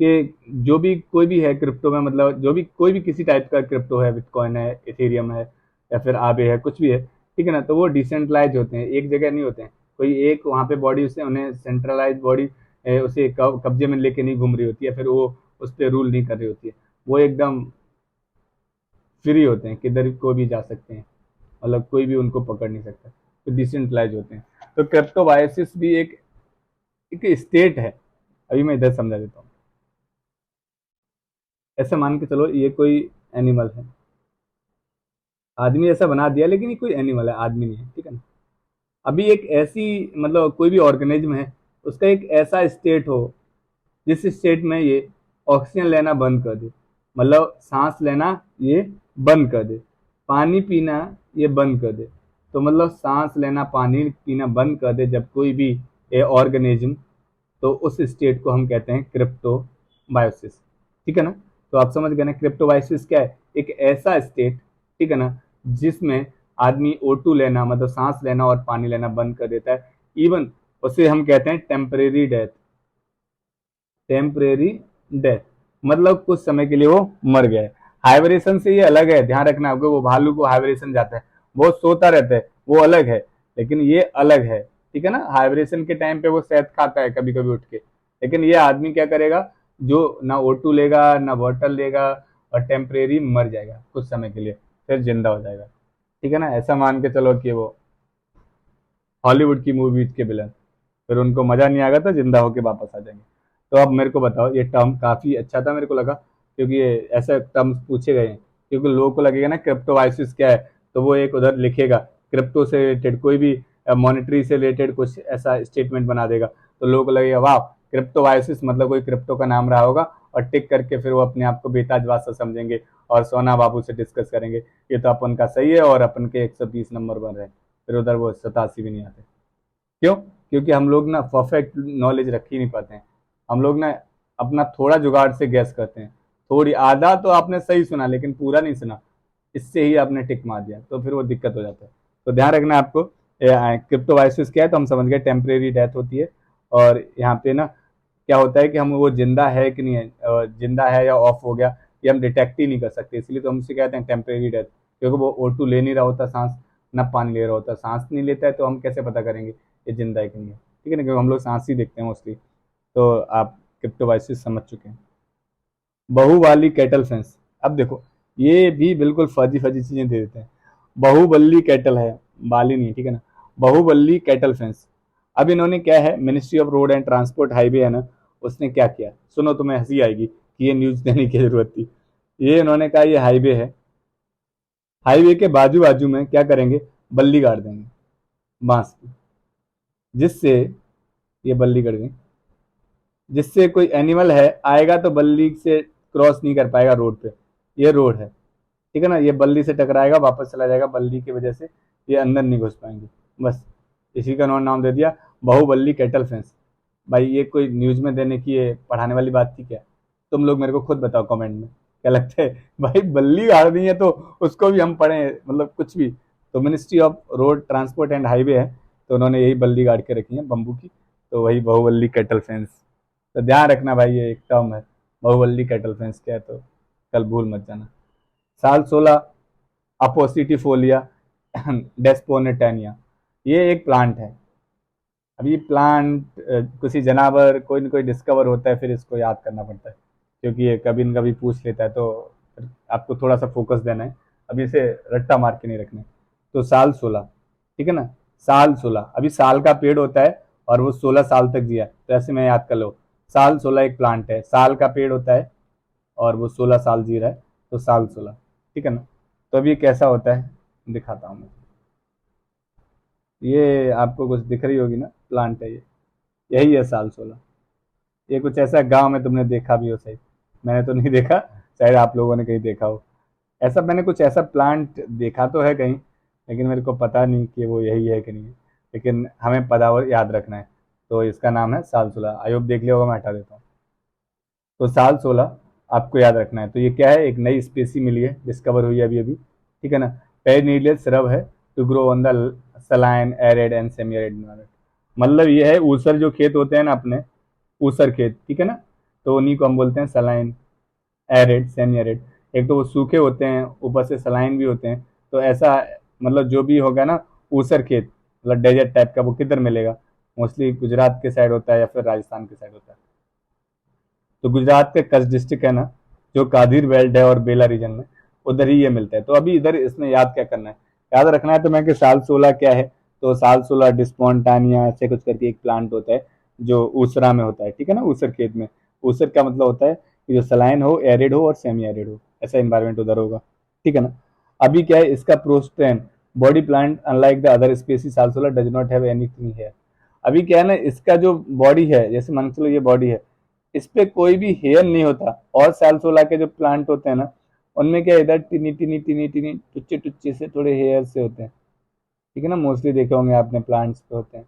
कि जो भी कोई भी है क्रिप्टो में, मतलब जो भी कोई भी किसी टाइप का क्रिप्टो है, बिटकॉइन है, इथेरियम है, या फिर आबे है, कुछ भी है, ठीक है ना। तो वो डिसेंट्रलाइज होते हैं, एक जगह नहीं होते हैं। कोई एक वहाँ पे बॉडी उसे, उन्हें सेंट्रलाइज बॉडी उसे कब्जे में लेके नहीं घूम रही होती है, फिर वो उस पर रूल नहीं कर रही होती है। वो एकदम फ्री होते हैं, किधर को भी जा सकते हैं, मतलब कोई भी उनको पकड़ नहीं सकता, तो डिसेंट्रलाइज होते हैं। तो क्रिप्टोवायसिस भी एक स्टेट है। अभी मैं इधर समझा देता हूँ। ऐसे मान के चलो ये कोई एनिमल है, आदमी ऐसा बना दिया, लेकिन ये कोई एनिमल है, आदमी नहीं है, ठीक है ना। अभी एक ऐसी, मतलब कोई भी ऑर्गेनिज्म है, उसका एक ऐसा स्टेट हो जिस स्टेट में ये ऑक्सीजन लेना बंद कर दे, मतलब सांस लेना ये बंद कर दे, पानी पीना ये बंद कर दे। तो मतलब सांस लेना पानी पीना बंद कर दे जब कोई भी ये ऑर्गेनिज्म, तो उस स्टेट को हम कहते हैं क्रिप्टोबायोसिस, ठीक है ना। तो आप समझ गए ना, क्रिप्टोबायोसिस क्या है, एक ऐसा स्टेट, ठीक है ना, जिसमें आदमी O2 लेना, मतलब सांस लेना और पानी लेना बंद कर देता है। इवन उसे हम कहते हैं टेम्परेरी डेथ। टेम्परेरी डेथ मतलब कुछ समय के लिए वो मर गया है। हाइब्रेशन से ये अलग है, ध्यान रखना आपको, वो भालू को हाइब्रेशन जाता है, वो सोता रहता है, वो अलग है, लेकिन ये अलग है, ठीक है ना। हाइब्रेशन के टाइम पे वो शहद खाता है कभी कभी उठ के, लेकिन ये आदमी क्या करेगा, जो ना O2 लेगा ना वाटर लेगा, और टेम्परेरी मर जाएगा कुछ समय के लिए, फिर जिंदा हो जाएगा, ठीक है ना। ऐसा मान के चलो कि वो हॉलीवुड की मूवीज के विलन, फिर उनको मजा नहीं आएगा तो जिंदा होके वापस आ जाएंगे। तो अब मेरे को बताओ, ये टर्म काफी अच्छा था मेरे को लगा, क्योंकि ये ऐसे टर्म्स पूछे गए हैं, क्योंकि लोगों को लगेगा ना क्रिप्टोवाइसिस क्या है, तो वो एक उधर लिखेगा क्रिप्टो से रिलेटेड कोई भी मॉनेटरी से रिलेटेड कुछ ऐसा स्टेटमेंट बना देगा, तो लोगों को लगेगा वाह क्रिप्टोवाइसिस मतलब कोई क्रिप्टो का नाम रहा होगा, और टिक करके फिर वो अपने आप को बेताज बादशाह समझेंगे और सोना बाबू से डिस्कस करेंगे ये तो अपन का सही है, और अपन के 120 नंबर बन रहे हैं, फिर उधर वो 87 भी नहीं आते। क्यों? क्योंकि हम लोग ना परफेक्ट नॉलेज रख ही नहीं पाते हैं। हम लोग ना अपना थोड़ा जुगाड़ से गैस करते हैं, थोड़ी आधा तो आपने सही सुना लेकिन पूरा नहीं सुना, इससे ही आपने टिक मार दिया, तो फिर वो दिक्कत हो जाता है। तो ध्यान रखना आपको, क्रिप्टोवाइसिस क्या है, तो हम समझ गए टेम्परेरी डेथ होती है। और यहाँ पे ना क्या होता है कि हम वो जिंदा है कि नहीं है, जिंदा है या ऑफ हो गया, ये हम डिटेक्ट ही नहीं कर सकते, इसलिए तो हम उसे कहते हैं टेम्परेरी डेथ, क्योंकि वो O2 ले नहीं रहा होता सांस, ना पानी ले रहा होता, सांस नहीं लेता है, तो हम कैसे पता करेंगे ये जिंदा है कि नहीं है, ठीक है ना, क्योंकि हम लोग सांस ही देखते हैं मोस्टली। तो आप क्रिप्टोवाइसिस समझ चुके हैं। बहू वाली कैटल फेंस, अब देखो ये भी बिल्कुल फर्जी फर्जी चीजें दे देते हैं। बहुबल्ली कैटल है, बाली नहीं, ठीक है ना, बहुबल्ली कैटल फेंस। अब इन्होंने क्या है, ministry of road and transport highway है ना, उसने क्या किया, सुनो तुम्हें हंसी आएगी कि ये न्यूज देने की जरूरत थी। ये इन्होंने कहा ये हाईवे है, हाईवे के बाजू बाजू में क्या करेंगे, बल्ली गाड़ देंगे बांस की, जिससे ये बल्ली गड़ गई, जिससे कोई एनिमल है आएगा तो बल्ली से क्रॉस नहीं कर पाएगा रोड पे। ये रोड है, ठीक है ना, ये बल्ली से टकराएगा वापस चला जाएगा, बल्ली की वजह से ये अंदर नहीं घुस पाएंगे, बस इसी का उन्होंने नाम दे दिया बाहुबल्ली कैटल फेंस। भाई ये कोई न्यूज में देने की, ये पढ़ाने वाली बात थी क्या? तुम लोग मेरे को खुद बताओ कमेंट में, क्या लगता है भाई बल्ली गाड़ दी है तो उसको भी हम पढ़े, मतलब कुछ भी। तो ministry of road transport and highway है, तो उन्होंने यही बल्ली गाड़ के रखी है बम्बू की, तो वही बाहुबल्ली कैटल फेंस। तो ध्यान रखना भाई, ये एक टर्म है, बाहुबल्ली कैटल फेंस क्या है, तो कल भूल मत जाना। साल 16 अपोसिटिफोलिया डेस्पोनेटानिया, ये एक प्लांट है। अब ये प्लांट किसी जनावर कोई न कोई डिस्कवर होता है, फिर इसको याद करना पड़ता है, क्योंकि ये कभी न कभी पूछ लेता है, तो आपको थोड़ा सा फोकस देना है, अभी इसे रट्टा मार के नहीं रखना है। तो साल 16, ठीक है ना, साल 16, अभी साल का पेड़ होता है और वो 16 साल तक जिया, तो ऐसे में याद कर लो, साल 16 एक प्लांट है, साल का पेड़ होता है और वो 16 साल जी रहा है, तो साल 16, ठीक है ना। तो अभी कैसा होता है दिखाता हूँ मैं, ये आपको कुछ दिख रही होगी ना, प्लांट है ये, यही है साल 16। ये कुछ ऐसा गांव में तुमने देखा भी हो, सही मैंने तो नहीं देखा, शायद आप लोगों ने कहीं देखा हो, ऐसा मैंने कुछ ऐसा प्लांट देखा तो है कहीं, लेकिन मेरे को पता नहीं कि वो यही है कि नहीं है, लेकिन हमें पदावर याद रखना है। तो इसका नाम है साल 16, आयोग देख लिया होगा, मैं हटा देता हूँ। तो साल 16 आपको याद रखना है। तो ये क्या है, एक नई स्पेसी मिली है, डिस्कवर हुई है अभी अभी, ठीक है ना। पेरिनीडियल श्रब है, to grow on the saline arid and semi arid environment. मतलब ये है, ऊसर जो खेत होते हैं ना अपने, ऊसर खेत, ठीक है ना, तो उन्हीं को हम बोलते हैं सलाइन एरिड सेमी एरिड। एक तो वो सूखे होते हैं, ऊपर से सलाइन भी होते हैं, तो ऐसा मतलब जो भी होगा ना ऊसर खेत, मतलब डेजर्ट टाइप का, वो किधर मिलेगा, मोस्टली गुजरात के साइड होता है या फिर राजस्थान के साइड होता है। तो गुजरात के कच्छ डिस्ट्रिक्ट है ना, जो कादिर बेल्ट है और बेला रीजन में, उधर ही ये मिलता है। तो अभी इधर इसमें याद क्या करना है, याद रखना है तो मैं कि साल 16 क्या है, तो साल 16 डिस्पोन्टानिया ऐसे कुछ करके एक प्लांट होता है जो ऊसरा में होता है, ठीक है ना, ऊसर खेत में। ऊसर का मतलब होता है कि जो सलाइन हो, एरिड हो और सेमी एरिड हो, ऐसा इन्वायरमेंट उधर होगा, ठीक है ना। अभी क्या है, इसका prostrate body plant unlike the other species sal 16 does not have anything here. अभी क्या है ना, इसका जो बॉडी है, जैसे मान के चलो ये बॉडी है, इस पे कोई भी हेयर नहीं होता। और साल 16 के जो प्लांट होते हैं ना, उनमें क्या इधर टिनी टिनी टिनी टिनी टुच्चे टुच्चे से थोड़े हेयर से होते हैं, ठीक है ना, मोस्टली देखे होंगे आपने प्लांट्स पे होते हैं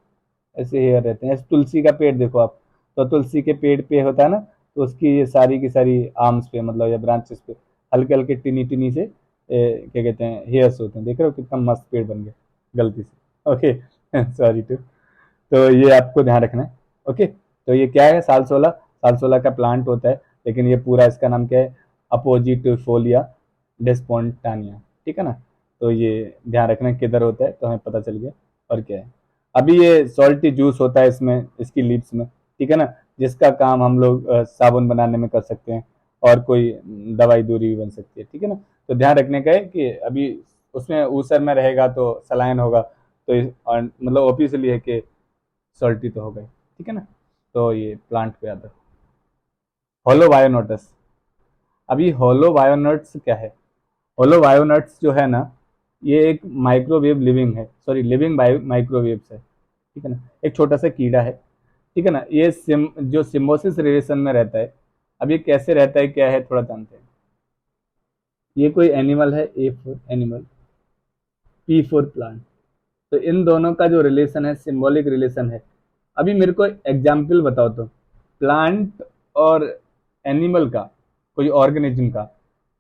ऐसे हेयर रहते हैं। जैसे तुलसी का पेड़ देखो आप, तो तुलसी के पेड़ पे होता है ना, तो उसकी ये सारी की सारी आर्म्स पे मतलब या ब्रांचेस पे हल्के हल्के टिनी टिनी से क्या कहते हैं हेयर्स होते हैं। देख रहे हो कितना मस्त पेड़ बन गया गलती से, ओके सॉरी टू। तो ये आपको ध्यान रखना है, ओके। तो ये क्या है, साल 16, साल 16 का प्लांट होता है, लेकिन ये पूरा इसका नाम क्या है, अपोजिटिफोलिया डेस्पोन्टानिया, ठीक है ना। तो ये ध्यान रखना किधर होता है, तो हमें पता चल गया। और क्या है, अभी ये सॉल्टी जूस होता है इसमें, इसकी लीव्स में, ठीक है ना, जिसका काम हम लोग साबुन बनाने में कर सकते हैं और कोई दवाई दूरी भी बन सकती है, ठीक है ना। तो ध्यान रखने का है कि अभी उसमें ऊसर में रहेगा तो सलाइन होगा, तो और मतलब ऑब्वियसली है कि सॉल्टी तो हो गई, ठीक है ना। तो ये प्लांट को याद रखो। होलो बायोनोटस, अभी होलो बायोनट्स क्या है, होलो बायोनट्स जो है ना, ये एक माइक्रोवेव लिविंग है, सॉरी लिविंग माइक्रोवेव्स है, ठीक है ना, एक छोटा सा कीड़ा है, ठीक है ना। ये जो सिम्बोसिस रिलेशन में रहता है। अब ये कैसे रहता है क्या है थोड़ा जानते हैं। ये कोई एनिमल है, A for animal, P for plant. तो इन दोनों का जो रिलेशन है सिंबॉलिक रिलेशन है। अभी मेरे को एग्जाम्पल बताओ तो, प्लांट और एनिमल का, कोई ऑर्गेनिज्म का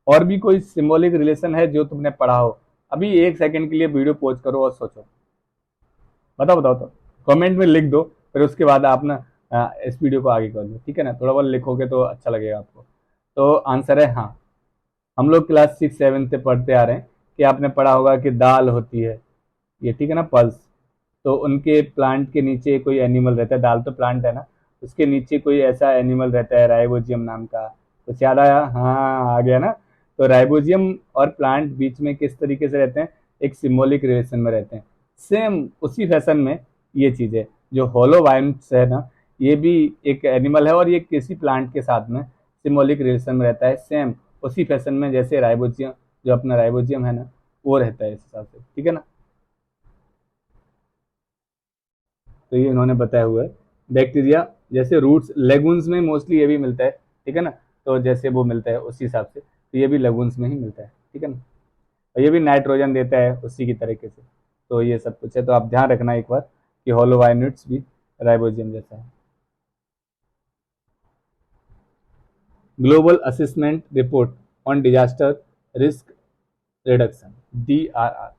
और भी कोई सिंबॉलिक रिलेशन है जो तुमने पढ़ा हो। अभी 1 सेकंड के लिए वीडियो पॉज करो और सोचो, बताओ बताओ तो, कमेंट में लिख दो, फिर उसके बाद आप ना इस वीडियो को आगे कर दो, ठीक है ना, थोड़ा बहुत लिखोगे तो अच्छा लगेगा आपको। तो आंसर है हाँ। हम लोग क्लास 6-7 से पढ़ते आ रहे हैं कि आपने पढ़ा होगा कि दाल होती है ये, ठीक है ना, पल्स। तो उनके प्लांट के नीचे कोई एनिमल रहता है, दाल तो प्लांट है ना, उसके नीचे कोई ऐसा एनिमल रहता है राइबोजियम नाम का। कुछ याद आया, हाँ आ गया ना। तो राइबोजियम और प्लांट बीच में किस तरीके से रहते हैं, एक सिम्बॉलिक रिलेशन में रहते हैं। सेम उसी फैशन में ये चीज है जो होलो वाइन्स है ना, ये भी एक एनिमल है और ये किसी प्लांट के साथ में सिम्बॉलिक रिलेशन में रहता है, सेम उसी फैशन में जैसे राइबोजियम, जो अपना राइबोजियम है ना, वो रहता है इस हिसाब से, ठीक है ना। तो ये इन्होंने बताया हुआ है। बैक्टीरिया जैसे रूट्स लेगुन्स में मोस्टली ये भी मिलता है, ठीक है ना। तो जैसे वो मिलता है उसी हिसाब से, तो ये भी लेगुन्स में ही मिलता है, ठीक है ना। और ये भी नाइट्रोजन देता है उसी की तरीके से। तो ये सब कुछ है, तो आप ध्यान रखना एक बार कि होलोवाइनिट्स भी राइबोजियम जैसा है। Global assessment report on disaster risk reduction, DRR।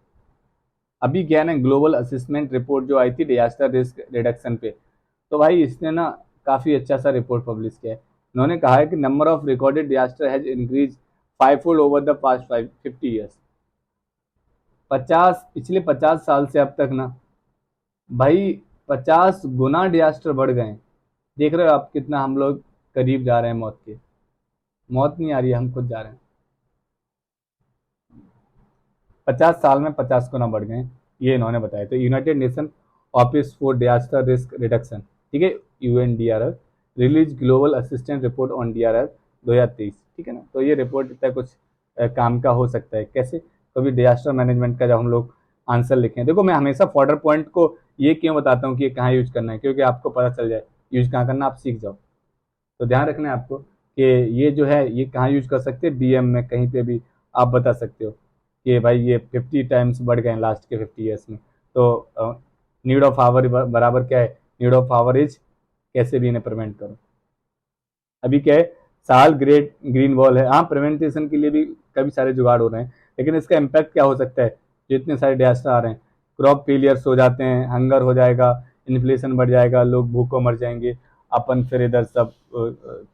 अभी क्या है ना, ग्लोबल असेसमेंट रिपोर्ट जो आई थी डिजास्टर रिस्क रिडक्शन पे, तो भाई इसने ना काफ़ी अच्छा सा रिपोर्ट पब्लिश किया है। उन्होंने कहा है कि number of recorded disaster has increase 5-fold over the past 50 years. पिछले 50 साल से अब तक ना भाई 50 गुना डिजास्टर बढ़ गए हैं। देख रहे हो आप कितना हम लोग करीब जा रहे हैं मौत के। मौत नहीं आ रही है, हम खुद जा रहे हैं। 50 साल में 50 गुना बढ़ गए, ये इन्होंने बताया। तो United nation office for disaster risk reduction, ठीक है, UNDRR release global assistant report on DRR 2023, ठीक है ना। तो ये रिपोर्ट इतना कुछ काम का हो सकता है। कैसे, कभी डिजास्टर मैनेजमेंट का जब हम लोग आंसर लिखें, देखो मैं हमेशा फॉर्डर पॉइंट को ये क्यों बताता हूँ कि कहाँ यूज करना है, क्योंकि आपको पता चल जाए यूज कहाँ करना, आप सीख जाओ। तो ध्यान रखना है आपको कि ये जो है ये कहाँ यूज कर सकते हैं, BM में कहीं पे भी आप बता सकते हो कि भाई ये 50 टाइम्स बढ़ गए लास्ट के 50 ईयर्स में। तो नीड ऑफ आवर बराबर क्या है, नीड ऑफ आवर इज कैसे भी इन्हें प्रिवेंट करो। अभी क्या है, साल ग्रेट ग्रीन वॉल है, हाँ प्रिवेंटेशन के लिए भी कभी सारे जुगाड़ हो रहे हैं, लेकिन इसका इम्पैक्ट क्या हो सकता है, जो इतने सारे डिजास्टर आ रहे हैं, क्रॉप फेलियर्स हो जाते हैं, हंगर हो जाएगा, इन्फ्लेशन बढ़ जाएगा, लोग भूखों मर जाएंगे, अपन फिर इधर सब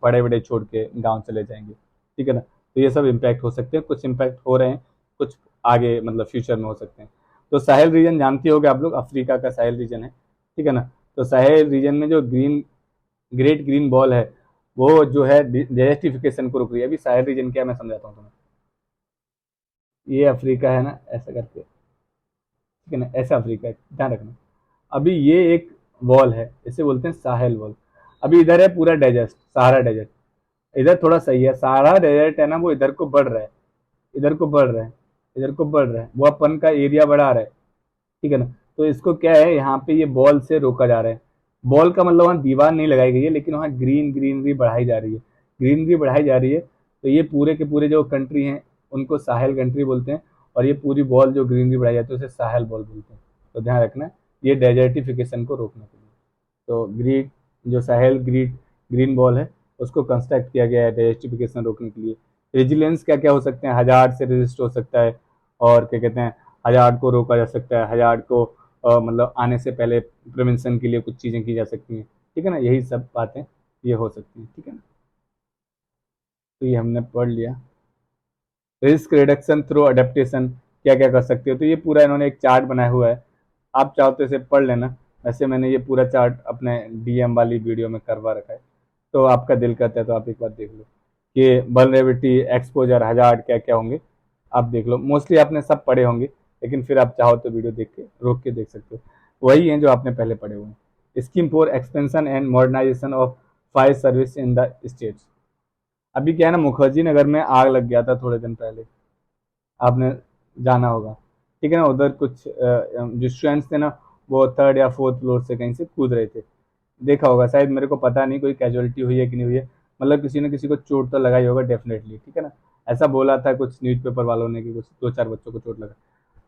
पड़े बड़े छोड़ के गांव चले जाएंगे, ठीक है ना। तो ये सब इम्पैक्ट हो सकते हैं, कुछ इम्पैक्ट हो रहे हैं, कुछ आगे मतलब फ्यूचर में हो सकते हैं। तो साहेल रीजन जानते होगे आप लोग, अफ्रीका का साहेल रीजन है, ठीक है ना। तो साहेल रीजन में जो ग्रेट ग्रीन बॉल है, वो जो है डेजर्टिफिकेशन को रोक रही है। अभी साहेल रीजन क्या है मैं समझाता हूँ तुम्हें। ये अफ्रीका है ना, ऐसा करके, ठीक है ना, ऐसा अफ्रीका है, ध्यान रखना। अभी ये एक वॉल है, इसे बोलते हैं साहेल वॉल। अभी इधर है पूरा डेजर्ट, सहारा डेजर्ट। इधर थोड़ा सही है, सहारा डेजर्ट है ना, वो इधर को बढ़ रहा है, इधर को बढ़ रहा है, इधर को बढ़ रहा है, वो अपन का एरिया बढ़ा रहा है, ठीक है ना। तो इसको क्या है, यहाँ पे ये बॉल से रोका जा रहा है। बॉल का मतलब वहाँ दीवार नहीं लगाई गई है, लेकिन वहाँ ग्रीनरी बढ़ाई जा रही है, ग्रीनरी बढ़ाई जा रही है। तो ये पूरे के पूरे जो कंट्री हैं उनको साहेल कंट्री बोलते हैं, और ये पूरी बॉल जो ग्रीनरी बढ़ाई जाती है उसे साहेल बॉल बोलते हैं। तो ध्यान रखना, ये डेजर्टिफिकेशन को रोकने के लिए। तो ग्रीन, जो साहेल ग्रीन बॉल है, उसको कंस्ट्रक्ट किया गया है डेजर्टिफिकेशन रोकने के लिए। रेजिलियंस क्या क्या हो सकते हैं, हजार्ड से रेजिस्ट हो सकता है, और क्या कहते हैं, हजार्ड को रोका जा सकता है, हजार्ड को मतलब आने से पहले प्रिवेंशन के लिए कुछ चीज़ें की जा सकती हैं, ठीक है ना, यही सब बातें ये हो सकती हैं, ठीक है ना। तो ये हमने पढ़ लिया। रिस्क रिडक्शन थ्रू अडेप्टेशन क्या क्या कर सकते हो, तो ये पूरा इन्होंने एक चार्ट बनाया हुआ है, आप चाहो तो इसे पढ़ लेना। वैसे मैंने ये पूरा चार्ट अपने डीएम वाली वीडियो में करवा रखा है, तो आपका दिल करता है तो आप एक बार देख लो कि वल्नरेबिलिटी, एक्सपोजर, हजार्ड क्या क्या होंगे, आप देख लो। मोस्टली आपने सब पढ़े होंगे, लेकिन फिर आप चाहो तो वीडियो देख के रोक के देख सकते हो, वही हैं जो आपने पहले पढ़े हुए हैं। Scheme for expansion and modernisation of fire service in the states. अभी क्या है ना, मुखर्जी नगर में आग लग गया था थोड़े दिन पहले, आपने जाना होगा, ठीक है ना। उधर कुछ जो स्टूडेंट्स थे ना, वो थर्ड या फोर्थ फ्लोर से कहीं से कूद रहे थे, देखा होगा शायद, मेरे को पता नहीं कोई कैजुअलिटी हुई है कि नहीं हुई है, मतलब किसी ने किसी को चोट तो लगाई होगा डेफिनेटली, ठीक है ना। ऐसा बोला था कुछ न्यूज़पेपर वालों ने कि कुछ 2-4 बच्चों को चोट लगा।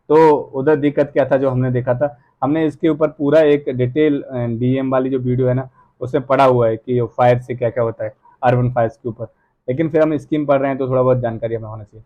तो उधर दिक्कत क्या था जो हमने देखा था, हमने इसके ऊपर पूरा एक डिटेल डीएम वाली जो वीडियो है ना, उसमें पढ़ा हुआ है कि फायर से क्या क्या होता है, अर्बन फायर्स के ऊपर। लेकिन फिर हम स्कीम पढ़ रहे हैं तो थोड़ा बहुत जानकारी हमें होना चाहिए।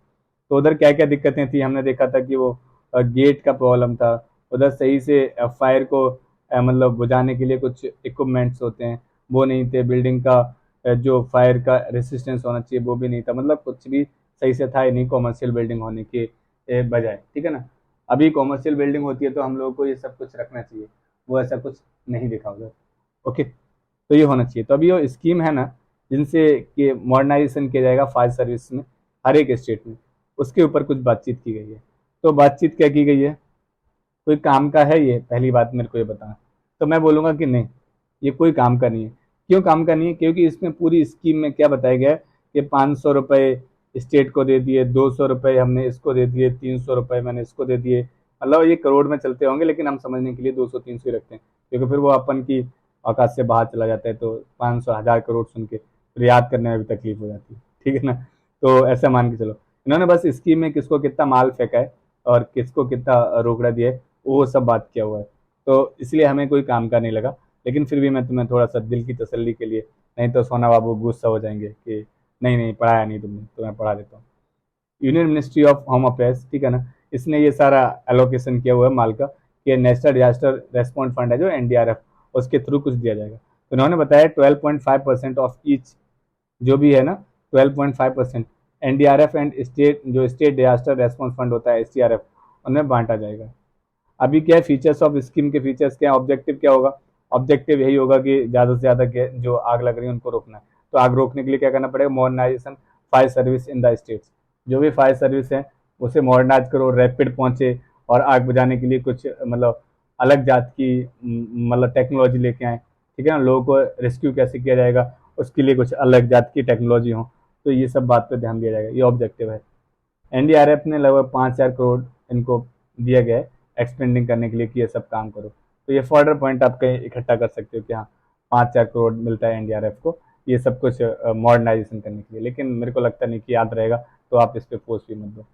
तो उधर क्या क्या दिक्कतें थी, हमने देखा था कि वो गेट का प्रॉब्लम था, उधर सही से फायर को मतलब बुझाने के लिए कुछ इक्विपमेंट्स होते हैं वो नहीं थे, बिल्डिंग का जो फायर का रेसिस्टेंस होना चाहिए वो भी नहीं था, मतलब कुछ भी सही से था ही नहीं कॉमर्शियल बिल्डिंग होने के बजाय, ठीक है ना। अभी कॉमर्शियल बिल्डिंग होती है तो हम लोगों को ये सब कुछ रखना चाहिए, वो ऐसा कुछ नहीं दिखा उधर। ओके, तो ये होना चाहिए। तो अभी ये स्कीम है ना, जिनसे कि मॉडर्नाइजेशन किया जाएगा फायर सर्विस में हर एक स्टेट में, उसके ऊपर कुछ बातचीत की गई है। तो बातचीत क्या की गई है, कोई काम का है ये, पहली बात मेरे को ये बताना। तो मैं बोलूँगा कि नहीं, ये कोई काम का नहीं है। क्यों काम का नहीं है, क्योंकि इसमें पूरी स्कीम में क्या बताया गया है कि 500 रुपये स्टेट को दे दिए, 200 रुपये हमने इसको दे दिए, 300 रुपये मैंने इसको दे दिए, मतलब ये करोड़ में चलते होंगे, लेकिन हम समझने के लिए 200-300 ही रखते हैं, क्योंकि फिर वो अपन की औकात से बाहर चला जाता है, तो 500 1000 करोड़ सुन के फिर याद करने में भी तकलीफ हो जाती है, ठीक है ना। तो ऐसा मान के चलो, इन्होंने बस स्कीम में किसको कितना माल फेंका है और किसको कितना रोकड़ा दिया है, वो सब बात किया हुआ है। तो इसलिए हमें कोई काम का नहीं लगा, लेकिन फिर भी मैं तुम्हें थोड़ा सा दिल की तसल्ली के लिए, नहीं तो सोना बाबू गुस्सा हो जाएंगे कि नहीं नहीं पढ़ाया नहीं तुमने, तो मैं पढ़ा देता हूँ। Union ministry of home affairs, ठीक है ना, इसने ये सारा एलोकेशन किया हुआ है माल का, कि नेशनल डिजास्टर रेस्पॉन्स फंड है जो एनडीआरएफ, उसके थ्रू कुछ दिया जाएगा। तो उन्होंने बताया 12.5% ऑफ ईच, जो भी है ना, 12.5% एनडीआरएफ एंड स्टेट, जो स्टेट डिजास्टर रेस्पॉन्स फंड होता है एसडीआरएफ, उनमें बांटा जाएगा। अभी क्या है फीचर्स ऑफ स्कीम के, फीचर्स क्या है, ऑब्जेक्टिव क्या होगा, ऑब्जेक्टिव यही होगा कि ज़्यादा से ज़्यादा जो आग लग रही है उनको रोकना है। तो आग रोकने के लिए क्या करना पड़ेगा, modernisation fire service in the states, जो भी फायर सर्विस है उसे मॉडर्नाइज करो, रैपिड पहुँचे, और आग बुझाने के लिए कुछ मतलब अलग जात की मतलब टेक्नोलॉजी लेके आए, ठीक है ना। लोगों को रेस्क्यू कैसे किया जाएगा उसके लिए कुछ अलग जात की टेक्नोलॉजी हो, तो ये सब बात पर ध्यान दिया जाएगा, ये ऑब्जेक्टिव है। एनडीआरएफ ने लगभग 5,000 करोड़ इनको दिया गया है एक्सपेंडिंग करने के लिए कि ये सब काम करो। तो ये फॉर्डर पॉइंट आप कहीं इकट्ठा कर सकते हो कि हाँ 5,000 करोड़ मिलता है एनडीआरएफ को ये सब कुछ मॉडर्नाइजेशन करने के लिए, लेकिन मेरे को लगता नहीं कि याद रहेगा, तो आप इस पर फोर्स भी मत दो।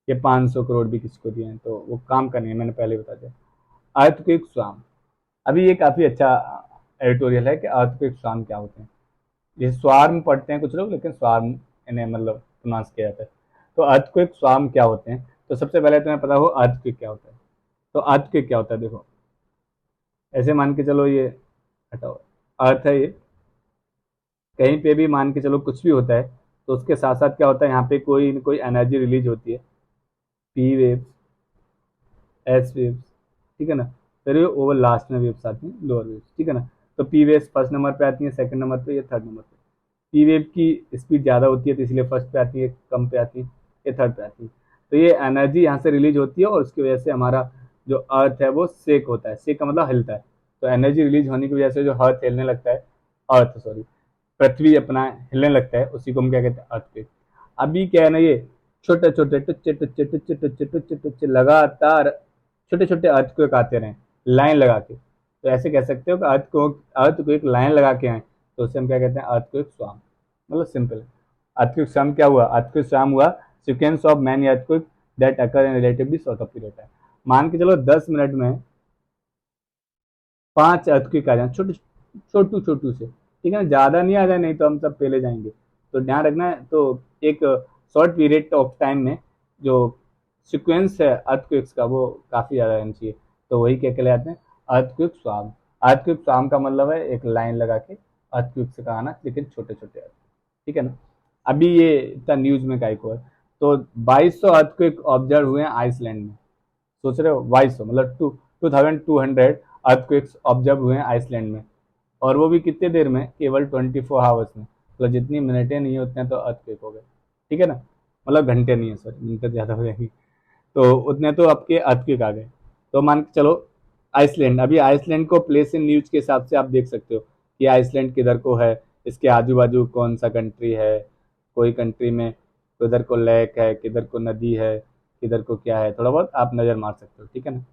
ये 500 करोड़ भी किसको दिए हैं तो वो काम का नहीं है, मैंने पहले बता दिया। अर्थक्वेक स्वाम, अभी ये काफ़ी अच्छा एडिटोरियल है कि अर्थक्वेक स्वाम क्या होते हैं। ये स्वार्म पढ़ते हैं कुछ लोग, लेकिन स्वार्म इन्हें मतलब प्रोनाउंस किया जाता है। तो अर्थक्वेक स्वार्म क्या होते हैं, तो सबसे पहले तुम्हें पता हो अर्थक्वेक क्या होता है। तो अर्थक्वेक क्या होता है, देखो ऐसे मान के चलो, ये हटाओ, अर्थ है ये, कहीं पे भी मान के चलो कुछ भी होता है, तो उसके साथ साथ क्या होता है, यहाँ पे कोई न कोई एनर्जी रिलीज होती है, पी वेव्स, एस वेव्स, ठीक है ना। फिर ओवर लास्ट में वेव्स आती हैं, लोअर वेव्स, ठीक है ना। तो पी वेव्स फर्स्ट नंबर पे आती है, सेकंड नंबर पे, ये थर्ड नंबर पे। पी वेव की स्पीड ज़्यादा होती है तो इसलिए फर्स्ट पे आती है, कम पे आती है, ये थर्ड पे आती है। तो ये एनर्जी यहाँ से रिलीज होती है और उसकी वजह से हमारा जो अर्थ है वो शेक होता है, शेक का मतलब हिलता है। तो एनर्जी रिलीज होने की वजह से जो अर्थ हिलने लगता है, अर्थ सॉरी पृथ्वी अपना हिलने लगता है, उसी को हम क्या कहते हैं, अर्थक्वेक। अभी क्या है ना, ये छोटे छोटे टुच्चे टुच्चे टुच्चे टुच्चे टुच्चे टुच्चे लगातार छोटे छोटे अर्थक्वेक आते रहे लाइन लगा के। तो ऐसे कह सकते हो कि अर्थक्वेक लाइन लगा के आए, तो उसे हम क्या कहते हैं, अर्थक्वेक स्वाम। मतलब सिंपल है। अर्थक्वेक स्वाम क्या हुआ, अर्थक्वेक स्वाम हुआ sequence of many earthquake that occur in relatively short of period time. मान के चलो 10 मिनट में 5 अर्थक्वेक आ जाए, छोटू छोटू से, ठीक है ना, ज़्यादा नहीं आ जाए, नहीं तो हम सब पहले जाएंगे। तो ध्यान रखना है। तो एक शॉर्ट पीरियड ऑफ टाइम में जो सीक्वेंस है अर्थक्वेक्स का वो काफ़ी ज़्यादा रहना चाहिए। तो वही क्या कहलाते हैं, अर्थक्वेक स्वाम। अर्थक्वेक स्वाम का मतलब है एक लाइन लगा के अर्थक्वेक से का आना, लेकिन छोटे छोटे अर्थ, ठीक है ना। अभी ये इतना न्यूज़ में काय को है। तो 2200 अर्थक्वेक ऑब्जर्व हुए हैं आइसलैंड में। सोच रहे हो 2200 मतलब 2200 अर्थक्वेक्स ऑब्जर्व हुए हैं आइसलैंड में, और वो भी कितने देर में, केवल 24 आवर्स में। मतलब जितनी मिनटें नहीं उतने तो अर्थक्वेक हो गए, ठीक है ना। मतलब घंटे नहीं है, सॉरी मिनटें ज़्यादा हो जाएगी। तो उतने तो आपके अर्थक्वेक आ गए। तो मान के चलो आइसलैंड, अभी आइसलैंड को प्लेस इन न्यूज के हिसाब से आप देख सकते हो कि आइसलैंड किधर को है, इसके आजू बाजू कौन सा कंट्री है, कोई कंट्री में किधर को लेक है, किधर को नदी है, किधर को क्या है, थोड़ा बहुत आप नज़र मार सकते हो, ठीक है ना।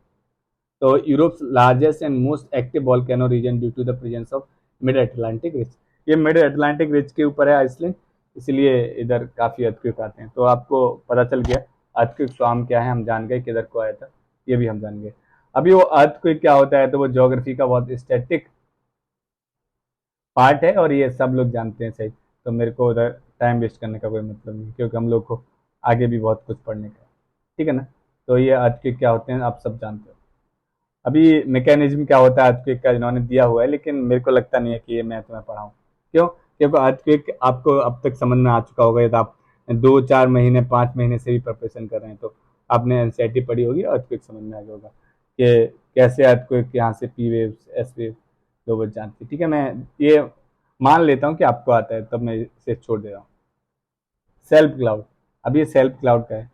तो Europe largest and most active volcano region due to the presence of mid Atlantic ridge. ये मिड अटलांटिक रिज के ऊपर है आइसलैंड, इसलिए इधर काफ़ी अर्थक्वेक आते हैं। तो आपको पता चल गया अर्थक्वेक स्वाम क्या है, हम जान गए किधर को आया था, ये भी हम जान गए। अभी वो अर्थक्वेक क्या होता है, तो वो ज्योग्राफी का बहुत स्टैटिक पार्ट है और ये सब लोग जानते हैं सही। तो मेरे को उधर टाइम वेस्ट करने का कोई मतलब नहीं, क्योंकि हम लोग को आगे भी बहुत कुछ पढ़ने का है, ठीक है ना। तो ये अर्थक्वेक क्या होते हैं आप सब जानते हो। अभी मैकेनिज्म क्या होता है अर्थक्वेक का इन्होंने दिया हुआ है, लेकिन मेरे को लगता नहीं है कि ये मैं तुम्हें पढ़ाऊँ। क्यों, क्योंकि अर्थक्वेक आपको अब तक समझ में आ चुका होगा, तो आप 2-4 महीने 5 महीने से भी प्रिपरेशन कर रहे हैं, तो आपने एनसीईआरटी पढ़ी होगी, अर्थक्वेक समझ में आ गया होगा कि कैसे अर्थक्वेक यहाँ से पी वेव्स एस वेव दो बज जानती, ठीक है। मैं ये मान लेता हूँ कि आपको आता है, तब मैं इसे छोड़ दे रहा हूँ। सेल्फ क्लाउड, अब ये सेल्फ क्लाउड का है।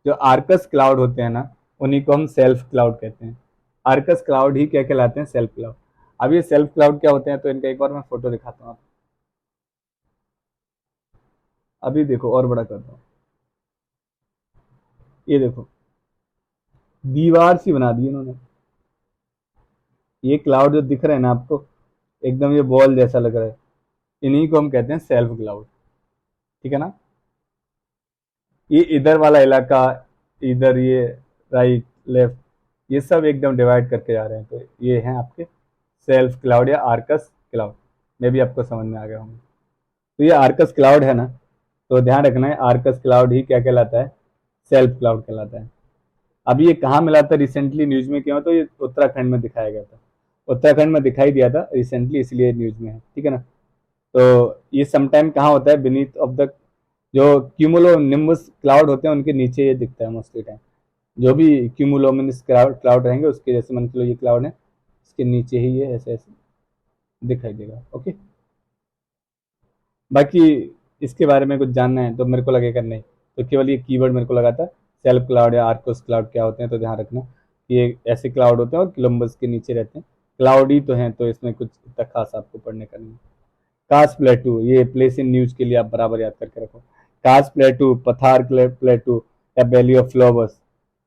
जो आर्कस क्लाउड होते हैं ना, उन्हीं को हम सेल्फ क्लाउड कहते हैं। आर्कस क्लाउड ही क्या कहलाते हैं, सेल्फ क्लाउड। अब ये सेल्फ क्लाउड क्या होते हैं, तो इनका एक बार मैं फोटो दिखाता हूँ। अभी देखो और बड़ा करता हूँ, ये देखो दीवार सी बना दी इन्होंने। ये क्लाउड जो दिख रहे हैं ना आपको, एकदम ये बॉल जैसा लग रहा है, इन्हीं को हम कहते हैं सेल्फ क्लाउड, ठीक है ना। ये इधर वाला इलाका, इधर ये राइट लेफ्ट, ये सब एकदम डिवाइड करके जा रहे हैं, तो ये हैं आपके सेल्फ क्लाउड या आर्कस क्लाउड। में भी आपको समझ में आ गया होंगे। तो ये आर्कस क्लाउड है ना, तो ध्यान रखना है आर्कस क्लाउड ही क्या कहलाता है, सेल्फ क्लाउड कहलाता है। अभी ये कहाँ मिला था रिसेंटली न्यूज में, क्यों, तो ये उत्तराखंड में दिखाया गया था, उत्तराखंड में दिखाई दिया था रिसेंटली, इसलिए न्यूज में है, ठीक है ना। तो ये समटाइम कहाँ होता है, बीनीथ ऑफ द जो क्यूमुलो निम्बस क्लाउड होते हैं उनके नीचे ये दिखता है मोस्टली टाइम। जो भी क्यूमुलोमिनस क्लाउड रहेंगे उसके जैसे मान के लो ये क्लाउड है, इसके नीचे ही ये ऐसे ऐसे दिखाई देगा, ओके। बाकी इसके बारे में कुछ जानना है तो मेरे को लगेगा नहीं, तो केवल ये कीवर्ड मेरे को लगा था सेल्फ क्लाउड या आर्कोस क्लाउड क्या होते हैं, तो ध्यान रखना ये ऐसे क्लाउड होते हैं और कोलंबस के नीचे रहते हैं, क्लाउड ही तो हैं, तो इसमें कुछ इतना खास आपको पढ़ने का नहीं। कास प्लेटू, ये प्लेस इन न्यूज के लिए आप बराबर याद करके रखो। कास प्लेटू, पथार प्लेटू या वैली ऑफ फ्लावर्स,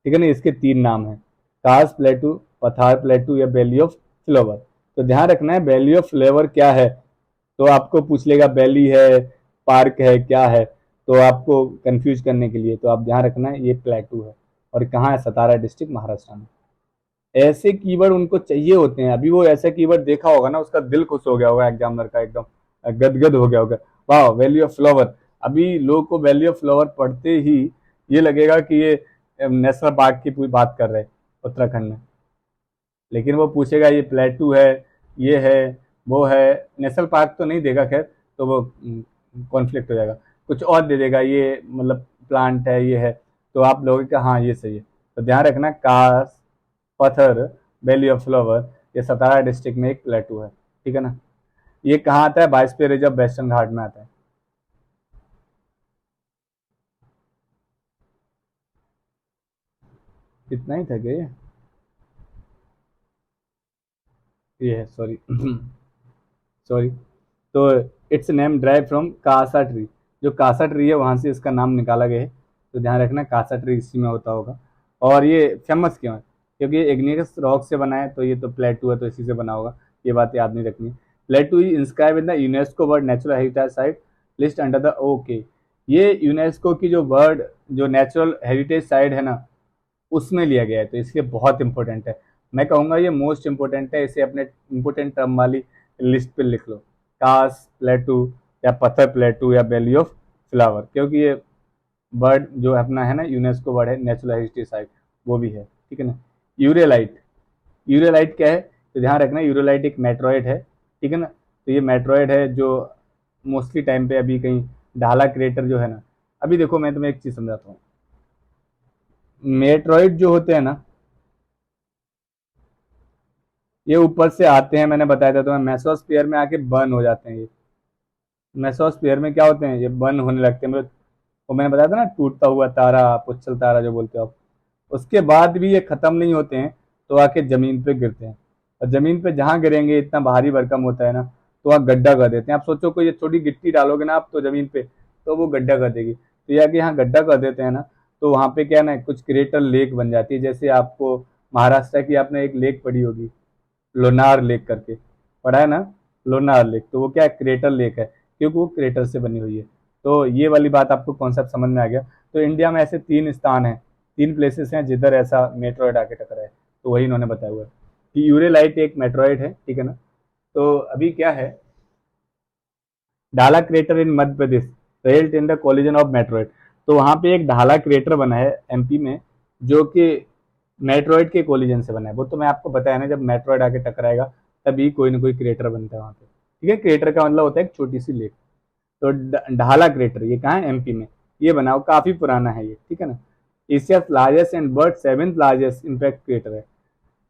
ठीक है ना, इसके 3 नाम हैं, कास प्लेटू, पथार प्लेटू या वैली ऑफ फ्लावर। तो ध्यान रखना है वैली ऑफ फ्लेवर क्या है, तो आपको पूछ लेगा वैली है, पार्क है, क्या है, तो आपको कंफ्यूज करने के लिए तो आप ध्यान रखना है ये प्लेटू है, और कहाँ है, सतारा डिस्ट्रिक्ट महाराष्ट्र में। ऐसे कीवर्ड उनको चाहिए होते हैं। अभी वो ऐसा कीवर्ड देखा होगा ना, उसका दिल खुश हो गया होगा, एग्जामिनर का एकदम गदगद हो गया होगा, वाह वैल्यू ऑफ फ्लावर। अभी लोग को वैल्यू ऑफ फ्लावर पढ़ते ही ये लगेगा कि ये नेशनल पार्क की पूरी बात कर रहे हैं उत्तराखंड में, लेकिन वो पूछेगा ये प्लेटू है, ये है, वो है, नेशनल पार्क तो नहीं देगा खैर, तो वो कॉन्फ्लिक्ट हो जाएगा, कुछ और दे देगा, ये मतलब प्लांट है, ये है, तो आप लोगों का हाँ ये सही है। तो ध्यान रखना कास, पत्थर, वैली ऑफ फ्लावर, ये सतारा डिस्ट्रिक्ट में एक प्लेटू है, ठीक है ना। ये कहाँ आता है, बायोस्फीयर रिजर्व वेस्टर्न घाट में आता है। इतना ही था क्या ये है, सॉरी सॉरी। तो इट्स नेम ड्राइव फ्रॉम कासा ट्री, जो कासा ट्री है वहां से इसका नाम निकाला गया है। तो ध्यान रखना कासा ट्री इसी में होता होगा। और ये फेमस क्यों है, क्योंकि ये इग्नियस रॉक से बना है, तो ये तो प्लेटू है तो इसी से बना होगा। ये बात याद नहीं रखनी। प्लेटू is inscribe in the UNESCO world natural heritage site list under the okay. ये यूनेस्को की जो वर्ल्ड जो नेचुरल हेरिटेज साइट है ना, उसमें लिया गया है, तो इसलिए बहुत इंपॉर्टेंट है। मैं कहूँगा ये मोस्ट इंपॉर्टेंट है, इसे अपने इंपॉर्टेंट टर्म वाली लिस्ट पे लिख लो। कास प्लेटू या पत्थर प्लेटू या वैली ऑफ फ्लावर, क्योंकि ये बर्ड जो अपना है ना यूनेस्को वर्ड है नेचुरल हेरिटेज साइट, वो भी है। ठीक है ना। यूरेलाइट, यूरेलाइट क्या है, तो ध्यान रखना यूरेलाइट एक मेट्रॉइड है। ठीक है ना। तो ये मेट्रॉइड है जो मोस्टली टाइम पे अभी कहीं ढाला क्रेटर जो है ना, अभी देखो मैं तुम्हें एक चीज समझाता हूँ। मेट्रॉइड जो होते हैं ना, ये ऊपर से आते हैं, मैंने बताया था तुम्हें, मेसोस्फीयर में आके बर्न हो जाते हैं। ये मेसोस्फीयर में क्या होते हैं, ये बर्न होने लगते हैं, मतलब वो मैंने बताया था ना, टूटता हुआ तारा, पुच्छल तारा जो बोलते हो आप। उसके बाद भी ये खत्म नहीं होते हैं, तो आके जमीन पे गिरते हैं। और जमीन पे जहां गिरेंगे इतना भारी भरकम होता है ना, तो वहाँ गड्ढा कर देते हैं। आप सोचो कोई ये छोटी गिट्टी डालोगे ना आप तो जमीन पे, तो वो गड्ढा कर देगी। तो ये आके यहाँ गड्ढा कर देते हैं ना, तो वहां पे क्या है ना, कुछ क्रेटर लेक बन जाती है। जैसे आपको महाराष्ट्र की आपने एक लेक पढ़ी होगी, लोनार लेक करके, पढ़ा है ना, लोनार लेक। तो वो क्या है, क्रेटर लेक है, क्योंकि वो क्रेटर से बनी हुई है। तो ये वाली बात आपको कॉन्सेप्ट समझ में आ गया। तो इंडिया में ऐसे 3 स्थान हैं, 3 प्लेसेस हैं जिधर ऐसा मेट्रॉइड आके टकरा है, तो वही इन्होंने बताया हुआ है कि यूरेलाइट एक मेट्रॉइड है। ठीक है ना। तो अभी क्या है, Dhala crater in Madhya Pradesh result in the collision of meteoroid. तो वहां पे एक ढाला क्रेटर बना है एमपी में, जो कि मेट्रॉइड के कोलिजन से बना है। वो तो मैं आपको बताया ना, जब मेट्रॉइड आके टकराएगा तभी कोई ना कोई क्रेटर बनता है वहां पे। ठीक है, क्रेटर का मतलब होता है एक छोटी सी लेक। तो ढाला क्रेटर ये कहाँ है, एमपी में। ये बना हो, काफी पुराना है ये। ठीक है ना। Asia largest and bird seventh largest impact crater है।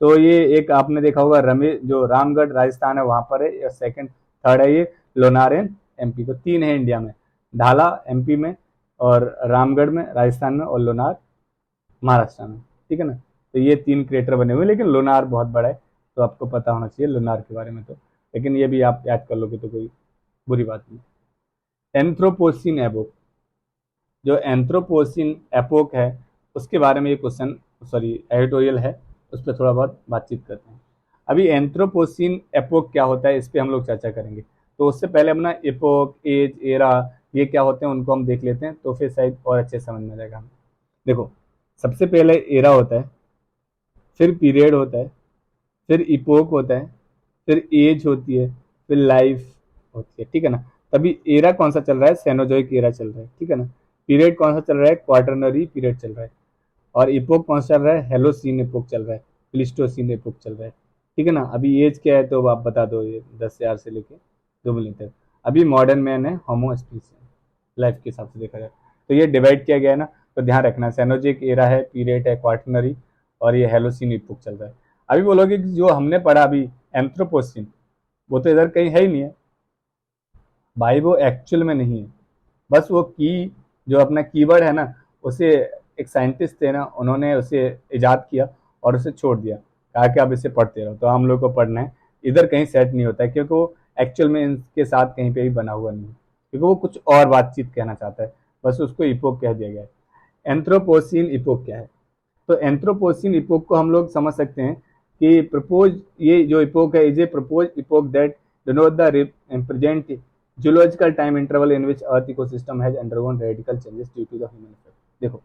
तो ये एक आपने देखा होगा रमे जो रामगढ़ राजस्थान है वहां पर है, सेकंड थर्ड है ये लोनारेन एमपी। तो 3 है इंडिया में, ढाला एमपी में, और रामगढ़ में राजस्थान में, और लोनार महाराष्ट्र में। ठीक है ना। तो ये 3 क्रेटर बने हुए हैं, लेकिन लोनार बहुत बड़ा है, तो आपको पता होना चाहिए लोनार के बारे में। तो लेकिन ये भी आप याद कर लोगे तो कोई बुरी बात नहीं। एंथ्रोपोसिन एपोक, जो एंथ्रोपोसिन एपोक है उसके बारे में ये क्वेश्चन, सॉरी एडिटोरियल है, उस पर थोड़ा बहुत बातचीत करते हैं। अभी एंथ्रोपोसिन एपोक क्या होता है इस पर हम लोग चर्चा करेंगे। तो उससे पहले अपना एपोक, एज, एरा, ये क्या होते हैं उनको हम देख लेते हैं, तो फिर शायद और अच्छे समझ में आ जाएगा हमें। देखो, सबसे पहले एरा होता है, फिर पीरियड होता है, फिर इपोक होता है, फिर एज होती है, फिर लाइफ होती है। ठीक है ना। तभी एरा कौन सा चल रहा है, सेनोजोइक एरा चल रहा है। ठीक है ना। पीरियड कौन सा चल रहा है, क्वार्टरनरी पीरियड चल रहा है। और इपोक कौन सा चल रहा है, हेलोसीन इपोक चल रहा है, प्लिस्टोसीन इपोक चल रहा है। ठीक है ना। अभी एज क्या है तो आप बता दो, ये 10,000 से लेके 2 मिलियन तक। अभी मॉडर्न मैन है, होमो स्पीसियस, लाइफ के हिसाब से देखा जाए तो ये डिवाइड किया गया है ना। तो ध्यान रखना, सेनोजिक एरा है, पीरियड है क्वार्टरनरी, और ये हेलोसीन इपोक चल रहा है। अभी बोलोगे कि जो हमने पढ़ा अभी एंथ्रोपोसिन, वो तो इधर कहीं है ही नहीं है भाई, वो एक्चुअल में नहीं है। बस वो की जो अपना कीवर्ड है ना, उसे एक साइंटिस्ट थे ना, उन्होंने उसे इजाद किया और उसे छोड़ दिया, कहा कि आप इसे पढ़ते रहो। तो हम लोग को पढ़ना है, इधर कहीं सेट नहीं होता है, क्योंकि वो एक्चुअल में इनके साथ कहीं पे भी बना हुआ नहीं है, क्योंकि वो कुछ और बातचीत कहना चाहता है, बस उसको इपोक कह दिया गया है। एंथ्रोपोसिन इपोक क्या है, तो एंथ्रोपोसिन इपोक को हम लोग समझ सकते हैं कि प्रपोज, ये जो इपोक है, is a propose epoch that denote the present geological time interval in which earth ecosystem has undergone radical changes due to the human effect. देखो,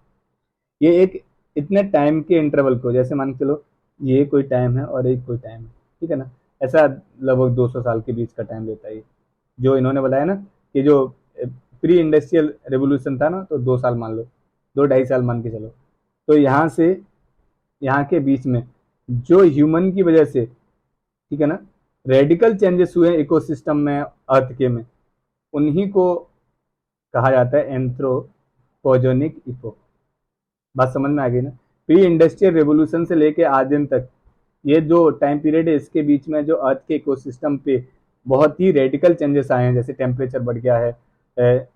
ये एक इतने टाइम के इंटरवल को, जैसे मान के चलो ये कोई टाइम है और एक कोई टाइम है। ठीक है ना। ऐसा लगभग 200 साल के बीच का टाइम लेता है ये, जो इन्होंने बताया ना कि जो प्री इंडस्ट्रियल रेवोल्यूशन था ना, तो 2 साल मान लो, 2 ढाई साल मान के चलो। तो यहाँ से यहाँ के बीच में जो ह्यूमन की वजह से, ठीक है ना, रेडिकल चेंजेस हुए इकोसिस्टम में, अर्थ के में, उन्हीं को कहा जाता है एंथ्रोपोजेनिक इपोक। बात समझ में आ गई ना। प्री इंडस्ट्रियल रेवोल्यूशन से लेके आज दिन तक ये जो टाइम पीरियड है, इसके बीच में जो अर्थ के इकोसिस्टम पे बहुत ही रेडिकल चेंजेस आए हैं, जैसे टेम्परेचर बढ़ गया है,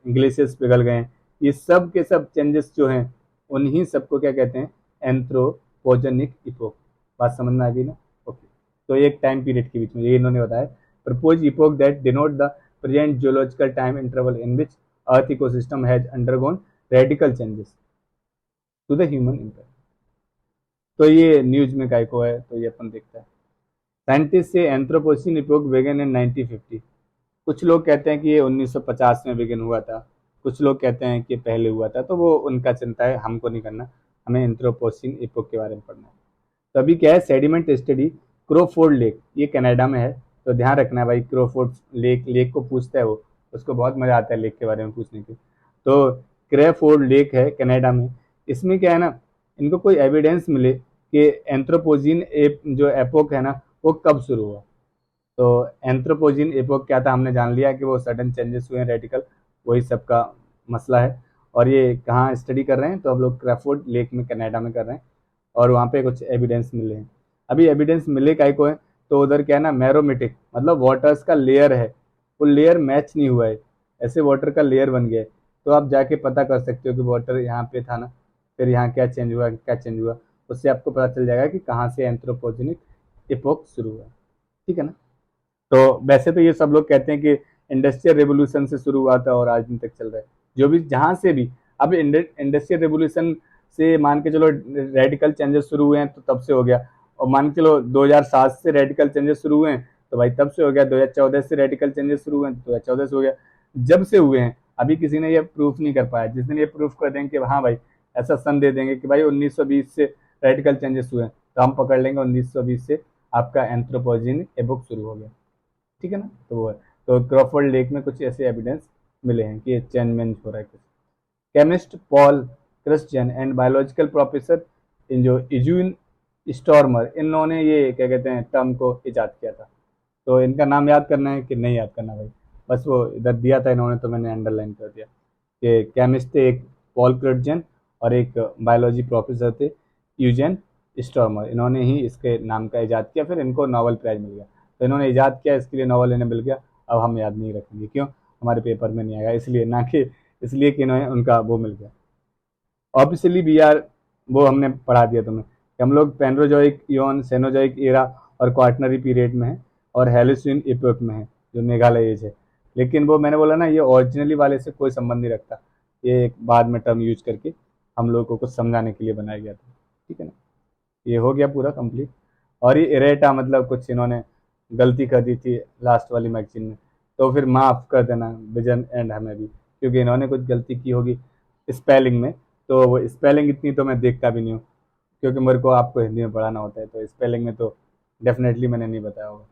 ग्लेशियर्स पिघल गए हैं। ये सब के सब चेंजेस जो हैं उन्हीं सबको क्या कहते हैं, एंथ्रोपोजेनिक इपोक। बात समझ में आ गई ना? ओके। तो एक टाइम पीरियड के बीच में ये इन्होंने बताया, propose epoch that denote the present geological time interval in which earth ecosystem has undergone radical changes to the human impact. तो ये न्यूज में काय को है, तो ये अपन देखते हैं। साइंटिस्ट से एंथ्रोपोसीन इपोक बिगन इन 1950। कुछ लोग कहते हैं कि ये 1950 में बिगिन हुआ था, कुछ लोग कहते हैं कि पहले हुआ था, तो वो उनका चिंता है, हमको नहीं करना। हमें एंथ्रोपोसीन इपोक के बारे में पढ़ना है। तो अभी क्या है, सेडिमेंट स्टडी क्रोफोर्ड लेक, ये कनाडा में है। तो ध्यान रखना है भाई, क्रोफोर्ड लेक को पूछता है वो, उसको बहुत मजा आता है लेक के बारे में पूछने की। तो क्रेफोर्ड लेक है कनाडा में। इसमें क्या है ना, इनको कोई एविडेंस मिले कि एंथ्रोपोजीन जो एपोक है ना, वो कब शुरू हुआ। तो एंथ्रोपोजीन एपोक क्या था, हमने जान लिया कि वो सडन चेंजेस हुए हैं, रेडिकल, वही सबका मसला है। और ये कहाँ स्टडी कर रहे हैं, तो हम लोग क्रेफोर्ड लेक में कनाडा में कर रहे हैं, और वहाँ पे कुछ एविडेंस मिले हैं। अभी एविडेंस मिले काय को है, तो उधर क्या है ना, मैरोमेटिक मतलब वाटर्स का लेयर है, वो लेयर मैच नहीं हुआ है, ऐसे वाटर का लेयर बन गया है। तो आप जाके पता कर सकते हो कि वाटर यहाँ पे था ना, फिर यहाँ क्या चेंज हुआ, क्या चेंज हुआ, उससे आपको पता चल जाएगा कि कहाँ से एंथ्रोपोजेनिक इपोक शुरू हुआ। ठीक है ना? तो वैसे तो ये सब लोग कहते हैं कि इंडस्ट्रियल रेवोल्यूशन से शुरू हुआ था और आज दिन तक चल रहा है, जो भी जहाँ से भी। अब इंडस्ट्रियल रेवोल्यूशन से मान के चलो रेडिकल चेंजेस शुरू हुए हैं, तो तब से हो गया। और मान के चलो 2007 से रेडिकल चेंजेस शुरू हुए हैं, तो भाई तब से हो गया। 2014 से रेडिकल चेंजेस शुरू हुए हैं, तो 2014 से हो गया। जब से हुए हैं, अभी किसी ने ये प्रूफ नहीं कर पाया। जिस दिन ये प्रूफ कर देंगे कि हाँ भाई, ऐसा सन दे देंगे कि भाई 1920 से रेडिकल चेंजेस हुए हैं, तो हम पकड़ लेंगे 1920 से आपका एंथ्रोपोजेनिक एपोक शुरू हो गया। ठीक है ना? तो वो है। तो क्रॉफोर्ड लेक में कुछ ऐसे एविडेंस मिले हैं कि चेंज मेंज हो रहा है कुछ। Chemist Paul Christian and biological professor in जो इजून स्टॉर्मर, इन्होंने ये क्या कहते हैं टर्म को इजाद किया था। तो इनका नाम याद करना है कि नहीं याद करना भाई, बस वो इधर दिया था इन्होंने, तो मैंने अंडरलाइन कर दिया कि केमिस्ट थे एक पॉल क्रिश्चियन, और एक बायोलॉजी प्रोफेसर थे यूजेन स्टॉर्मर। इन्होंने ही इसके नाम का इजाद किया, फिर इनको नोबेल प्राइज मिल गया। तो इन्होंने इजाद किया, इसके लिए नोबेल इन्हें मिल गया। अब हम याद नहीं रखेंगे, क्यों? हमारे पेपर में नहीं आएगा इसलिए, ना कि इसलिए कि इन्हें उनका वो मिल गया। ऑब्वियसली भी यार, वो हमने पढ़ा दिया तुम्हें कि हम लोग पेंड्रोजोइक इवन सेनोजोइक एरा और क्वार्टनरी पीरियड में है, और हेलिसिन इपोक में है, जो मेघालय एज है। लेकिन वो मैंने बोला ना, ये ओरिजिनली वाले से कोई संबंध नहीं रखता, ये एक बाद में टर्म यूज करके हम लोगों को कुछ समझाने के लिए बनाया गया था। ठीक है ना? ये हो गया पूरा कंप्लीट। और ये इरेटा मतलब कुछ इन्होंने गलती कर दी थी लास्ट वाली मैगजीन में, तो फिर माफ़ कर देना विजन एंड हमें भी, क्योंकि इन्होंने कुछ गलती की होगी स्पेलिंग में। तो वो स्पेलिंग इतनी तो मैं देखता भी नहीं हूँ, क्योंकि मेरे को आपको हिंदी में पढ़ाना होता है, तो स्पेलिंग में तो डेफिनेटली मैंने नहीं बताया होगा।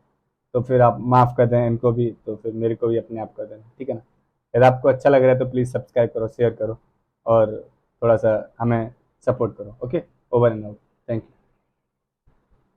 तो फिर आप माफ़ कर दें इनको भी, तो फिर मेरे को भी अपने आप कर देना। ठीक है ना? यदि आपको अच्छा लग रहा है तो प्लीज़ सब्सक्राइब करो, शेयर करो, और थोड़ा सा हमें सपोर्ट करो। Okay, over and out. Thank you.